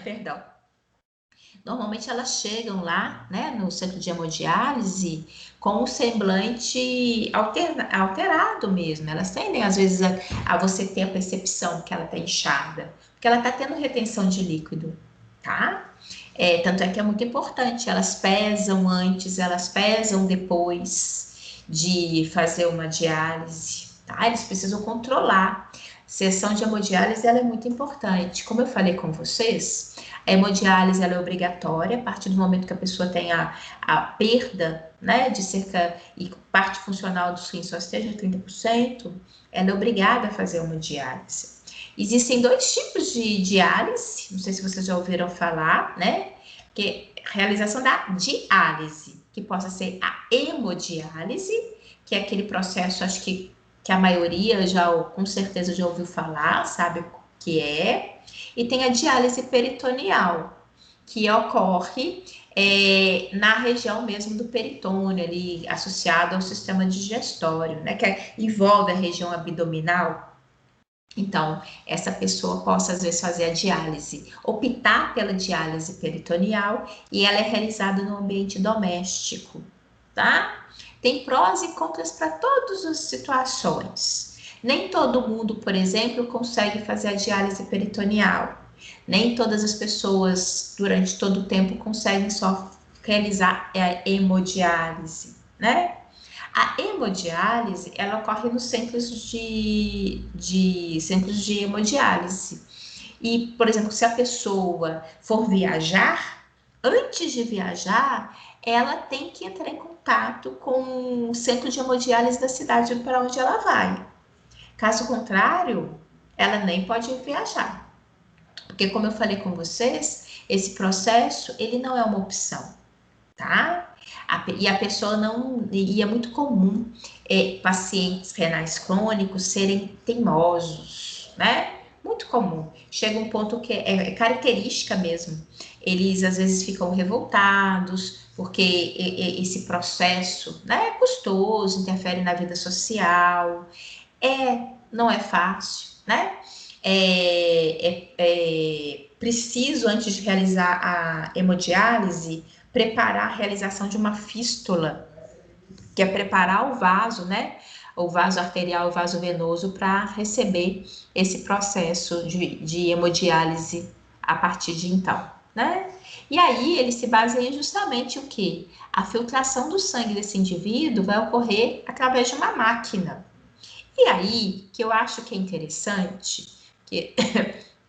Speaker 1: perdão, normalmente elas chegam lá, né, no centro de hemodiálise com o semblante alterado mesmo. Elas tendem, às vezes, a você ter a percepção que ela está inchada, porque ela está tendo retenção de líquido, tá? Tanto é que é muito importante. Elas pesam antes, elas pesam depois de fazer uma diálise, tá? Eles precisam controlar. A sessão de hemodiálise ela é muito importante. Como eu falei com vocês, a hemodiálise ela é obrigatória a partir do momento que a pessoa tem a perda, né, de cerca, e parte funcional dos rins só esteja 30%, ela é obrigada a fazer uma diálise. Existem dois tipos de diálise, não sei se vocês já ouviram falar, né, que realização da diálise, que possa ser a hemodiálise, que é aquele processo, acho que a maioria já, com certeza, já ouviu falar, sabe o que é, e tem a diálise peritoneal, que ocorre na região mesmo do peritônio, ali associado ao sistema digestório, né, que envolve a região abdominal. Então, essa pessoa possa, às vezes, fazer a diálise, optar pela diálise peritoneal, e ela é realizada no ambiente doméstico, tá? Tem prós e contras para todas as situações. Nem todo mundo, por exemplo, consegue fazer a diálise peritoneal. Nem todas as pessoas, durante todo o tempo, conseguem só realizar a hemodiálise, né? A hemodiálise, ela ocorre nos centros centros de hemodiálise. E, por exemplo, se a pessoa for viajar, antes de viajar, ela tem que entrar em contato com o centro de hemodiálise da cidade para onde ela vai. Caso contrário, ela nem pode viajar. Porque, como eu falei com vocês, esse processo, ele não é uma opção, tá? E a pessoa não, e é muito comum pacientes renais crônicos serem teimosos, né? Muito comum. Chega um ponto que é característica mesmo. Eles às vezes ficam revoltados porque esse processo, né, é custoso, interfere na vida social. Não é fácil, né? Preciso, antes de realizar a hemodiálise, preparar a realização de uma fístula, que é preparar o vaso, né? O vaso arterial, o vaso venoso, para receber esse processo de hemodiálise a partir de então, né? E aí ele se baseia justamente o quê? A filtração do sangue desse indivíduo vai ocorrer através de uma máquina. E aí, que eu acho que é interessante, que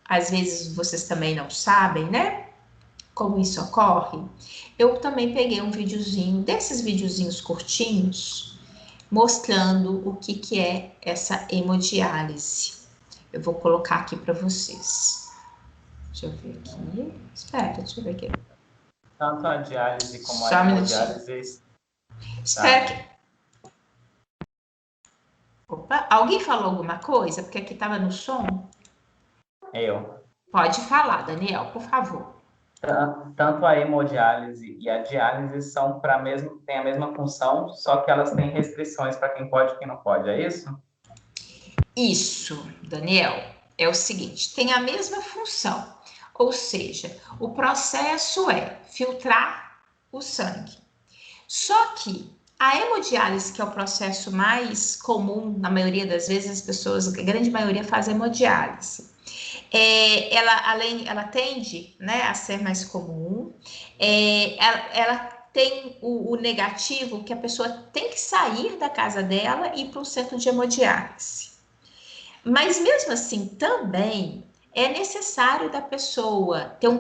Speaker 1: às vezes vocês também não sabem, né? Como isso ocorre, eu também peguei um videozinho, desses videozinhos curtinhos, mostrando o que é essa hemodiálise. Eu vou colocar aqui para vocês. Deixa eu ver aqui. Espera, deixa eu ver aqui.
Speaker 2: Tanto a diálise como
Speaker 1: Só
Speaker 2: a
Speaker 1: um
Speaker 2: hemodiálise.
Speaker 1: Espera que... Opa, alguém falou alguma coisa? Porque aqui estava no som.
Speaker 2: Eu.
Speaker 1: Pode falar, Daniel, por favor.
Speaker 2: Tanto a hemodiálise e a diálise são têm a mesma função, só que elas têm restrições para quem pode e quem não pode, é isso?
Speaker 1: Isso, Daniel, é o seguinte, tem a mesma função, ou seja, o processo é filtrar o sangue. Só que a hemodiálise, que é o processo mais comum, na maioria das vezes as pessoas, a grande maioria faz hemodiálise. Ela tende, né, a ser mais comum, ela tem o negativo que a pessoa tem que sair da casa dela e ir para um centro de hemodiálise. Mas mesmo assim, também é necessário da pessoa ter um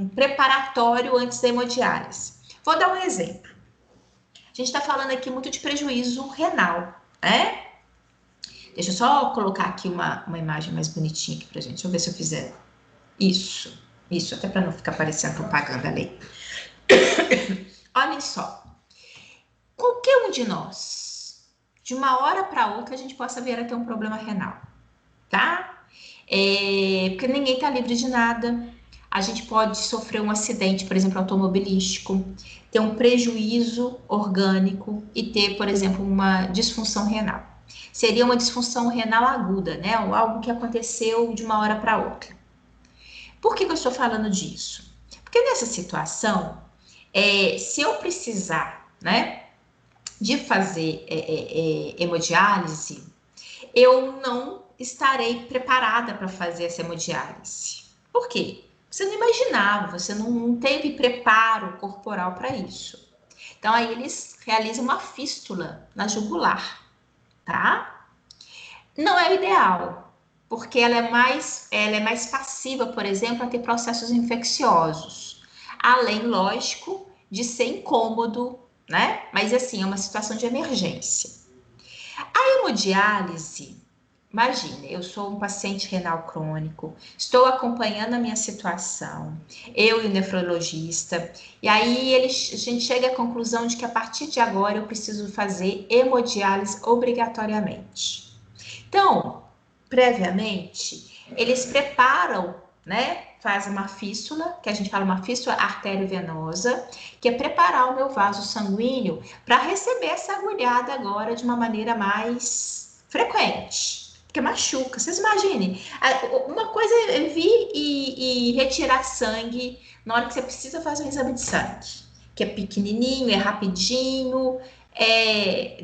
Speaker 1: preparatório antes da hemodiálise. Vou dar um exemplo. A gente está falando aqui muito de prejuízo renal, né? Deixa eu só colocar aqui uma imagem mais bonitinha aqui pra gente. Deixa eu ver se eu fizer isso, até para não ficar parecendo propaganda ali. Olhem só, qualquer um de nós, de uma hora para outra, a gente possa vir a ter um problema renal, tá? Porque ninguém está livre de nada. A gente pode sofrer um acidente, por exemplo, automobilístico, ter um prejuízo orgânico e ter, por exemplo, uma disfunção renal. Seria uma disfunção renal aguda, né? Ou algo que aconteceu de uma hora para outra. Por que eu estou falando disso? Porque nessa situação, se eu precisar, né, de fazer hemodiálise, eu não estarei preparada para fazer essa hemodiálise. Por quê? Você não imaginava, você não teve preparo corporal para isso. Então, aí eles realizam uma fístula na jugular, tá? Não é o ideal, porque ela é mais passiva, por exemplo, a ter processos infecciosos. Além, lógico, de ser incômodo, né? Mas, assim, é uma situação de emergência. A hemodiálise, imagina, eu sou um paciente renal crônico, estou acompanhando a minha situação, eu e o nefrologista, e aí a gente chega à conclusão de que a partir de agora eu preciso fazer hemodiálise obrigatoriamente. Então, previamente, eles preparam, né? Faz uma fístula, que a gente fala uma fístula arteriovenosa, que é preparar o meu vaso sanguíneo para receber essa agulhada agora de uma maneira mais frequente, porque machuca. Vocês imaginem, uma coisa é vir e retirar sangue na hora que você precisa fazer um exame de sangue, que é pequenininho, é rapidinho, é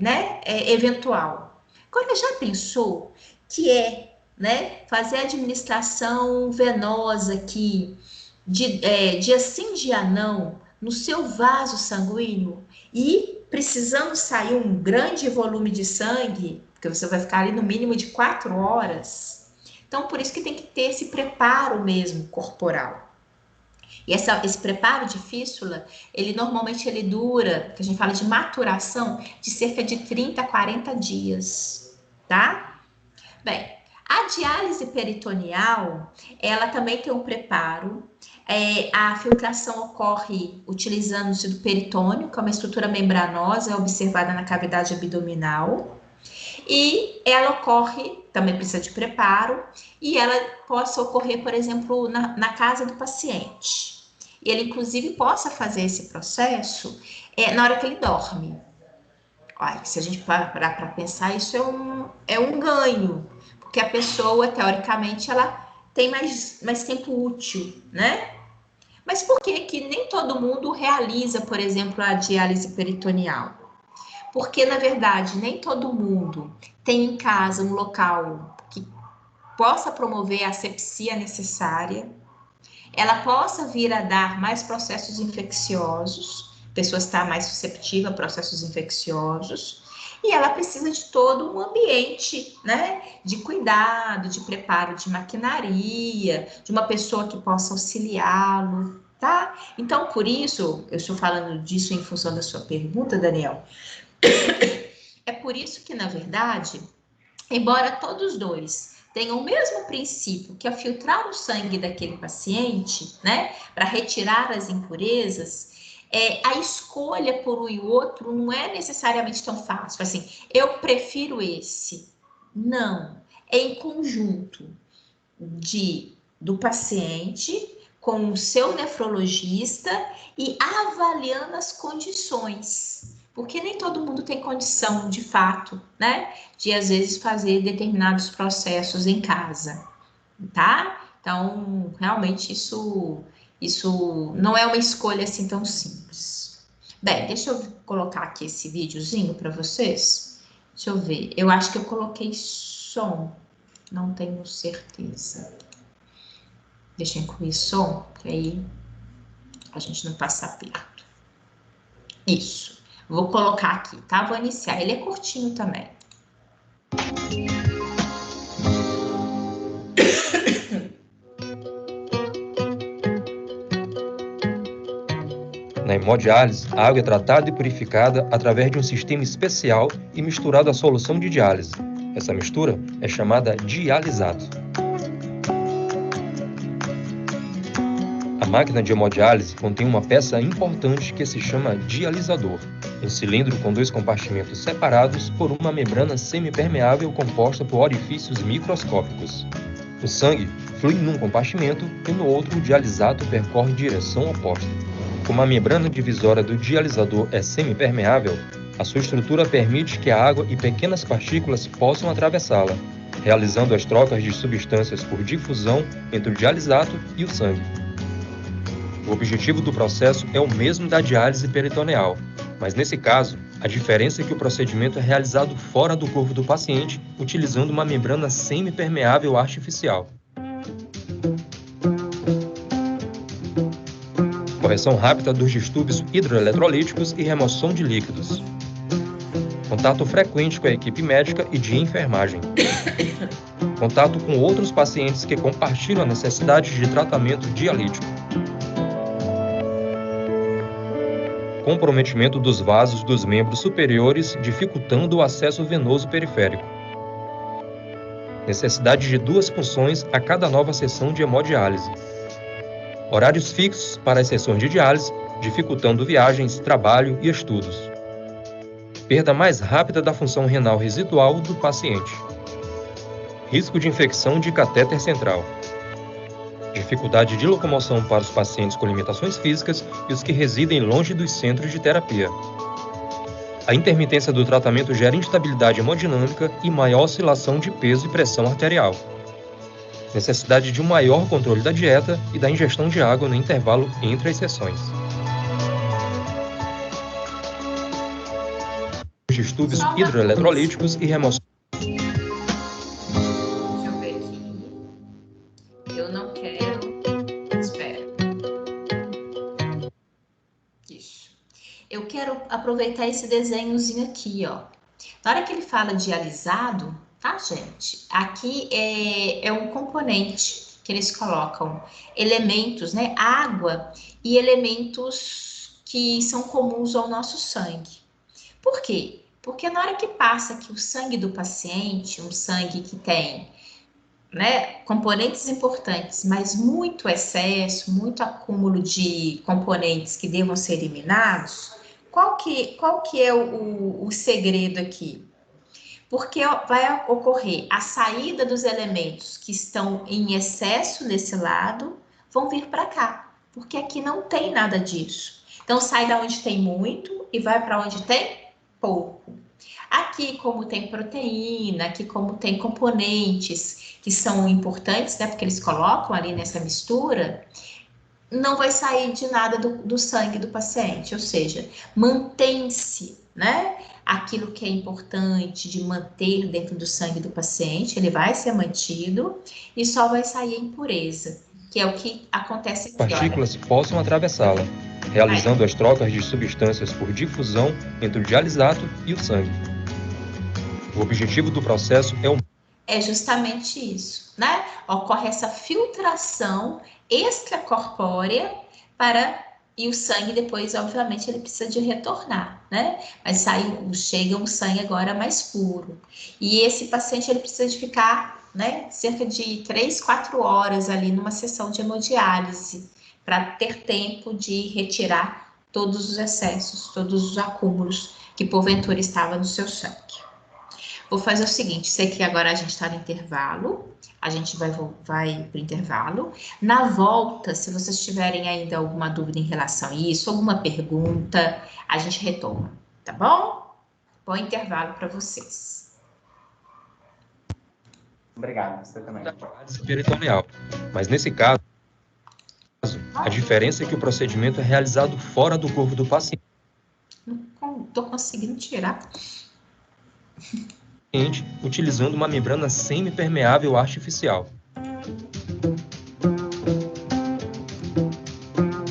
Speaker 1: eventual. Agora, já pensou que né, fazer administração venosa aqui, dia sim, dia não, no seu vaso sanguíneo e precisando sair um grande volume de sangue, porque você vai ficar ali no mínimo de 4 horas. Então, por isso que tem que ter esse preparo mesmo corporal. E esse preparo de fístula, normalmente ele dura, que a gente fala de maturação, de cerca de 30 a 40 dias, tá? Bem, a diálise peritoneal, ela também tem um preparo. A filtração ocorre utilizando-se do peritônio, que é uma estrutura membranosa observada na cavidade abdominal. E ela ocorre, também precisa de preparo, e ela possa ocorrer, por exemplo, na casa do paciente. E ele, inclusive, possa fazer esse processo na hora que ele dorme. Olha, se a gente parar para pensar, isso é um ganho, porque a pessoa, teoricamente, ela tem mais tempo útil, né? Mas por que nem todo mundo realiza, por exemplo, a diálise peritoneal? Porque, na verdade, nem todo mundo tem em casa um local que possa promover a asepsia necessária, ela possa vir a dar mais processos infecciosos, a pessoa está mais susceptível a processos infecciosos, e ela precisa de todo um ambiente, né, de cuidado, de preparo de maquinaria, de uma pessoa que possa auxiliá-lo, tá? Então, por isso, eu estou falando disso em função da sua pergunta, Daniel. É por isso que, na verdade, embora todos dois tenham o mesmo princípio, que é filtrar o sangue daquele paciente, né, para retirar as impurezas, a escolha por um e outro não é necessariamente tão fácil. Assim, eu prefiro esse. Não. É em conjunto do paciente com o seu nefrologista e avaliando as condições. Porque nem todo mundo tem condição, de fato, né, de às vezes fazer determinados processos em casa, tá? Então, realmente isso não é uma escolha assim tão simples. Bem, deixa eu colocar aqui esse videozinho para vocês. Deixa eu ver. Eu acho que eu coloquei som. Não tenho certeza. Deixa eu incluir som, que aí a gente não passa perto. Isso. Vou colocar aqui, tá? Vou iniciar. Ele é curtinho também.
Speaker 5: Na hemodiálise, a água é tratada e purificada através de um sistema especial e misturado à solução de diálise. Essa mistura é chamada dialisato. A máquina de hemodiálise contém uma peça importante que se chama dialisador, um cilindro com 2 compartimentos separados por uma membrana semipermeável composta por orifícios microscópicos. O sangue flui num compartimento e no outro o dialisato percorre em direção oposta. Como a membrana divisória do dialisador é semipermeável, a sua estrutura permite que a água e pequenas partículas possam atravessá-la, realizando as trocas de substâncias por difusão entre o dialisato e o sangue. O objetivo do processo é o mesmo da diálise peritoneal, mas nesse caso, a diferença é que o procedimento é realizado fora do corpo do paciente, utilizando uma membrana semipermeável artificial. Correção rápida dos distúrbios hidroeletrolíticos e remoção de líquidos. Contato frequente com a equipe médica e de enfermagem. Contato com outros pacientes que compartilham a necessidade de tratamento dialítico. Comprometimento dos vasos dos membros superiores, dificultando o acesso venoso periférico. Necessidade de 2 punções a cada nova sessão de hemodiálise. Horários fixos para as sessões de diálise, dificultando viagens, trabalho e estudos. Perda mais rápida da função renal residual do paciente. Risco de infecção de catéter central. Dificuldade de locomoção para os pacientes com limitações físicas e os que residem longe dos centros de terapia. A intermitência do tratamento gera instabilidade hemodinâmica e maior oscilação de peso e pressão arterial. Necessidade de um maior controle da dieta e da ingestão de água no intervalo entre as sessões. Distúrbios hidroeletrolíticos e remoção.
Speaker 1: Deixa eu ver aqui. Eu não quero. Espera. Isso. Eu quero aproveitar esse desenhozinho aqui, ó. Na hora que ele fala dialisado, tá, gente? Aqui é um componente que eles colocam elementos, né? Água e elementos que são comuns ao nosso sangue. Por quê? Porque na hora que passa aqui o sangue do paciente, um sangue que tem, né, componentes importantes, mas muito excesso, muito acúmulo de componentes que devam ser eliminados, qual que é o segredo aqui? Porque vai ocorrer a saída dos elementos que estão em excesso nesse lado, vão vir para cá, porque aqui não tem nada disso. Então, sai da onde tem muito e vai para onde tem pouco. Aqui, como tem proteína, aqui como tem componentes que são importantes, né, porque eles colocam ali nessa mistura, não vai sair de nada do sangue do paciente, ou seja, mantém-se, né, aquilo que é importante de manter dentro do sangue do paciente, ele vai ser mantido e só vai sair impureza, que é o que acontece aqui.
Speaker 5: Partículas possam atravessá-la, realizando as trocas de substâncias por difusão entre o dialisato e o sangue. O objetivo do processo é
Speaker 1: justamente isso, né? Ocorre essa filtração extracorpórea e o sangue depois, obviamente, ele precisa de retornar, né? Mas chega um sangue agora mais puro. E esse paciente, ele precisa de ficar, né, cerca de 3, 4 horas ali numa sessão de hemodiálise, para ter tempo de retirar todos os excessos, todos os acúmulos que porventura estavam no seu sangue. Vou fazer o seguinte, sei que agora a gente está no intervalo, a gente vai para o intervalo. Na volta, se vocês tiverem ainda alguma dúvida em relação a isso, alguma pergunta, a gente retoma, tá bom? Bom intervalo para vocês.
Speaker 2: Obrigado, você também.
Speaker 5: peritoneal, mas nesse caso, a diferença é que o procedimento é realizado fora do corpo do paciente.
Speaker 1: Não estou conseguindo tirar.
Speaker 5: Utilizando uma membrana semipermeável artificial.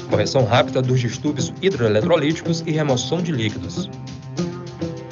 Speaker 5: Correção rápida dos distúrbios hidroeletrolíticos e remoção de líquidos.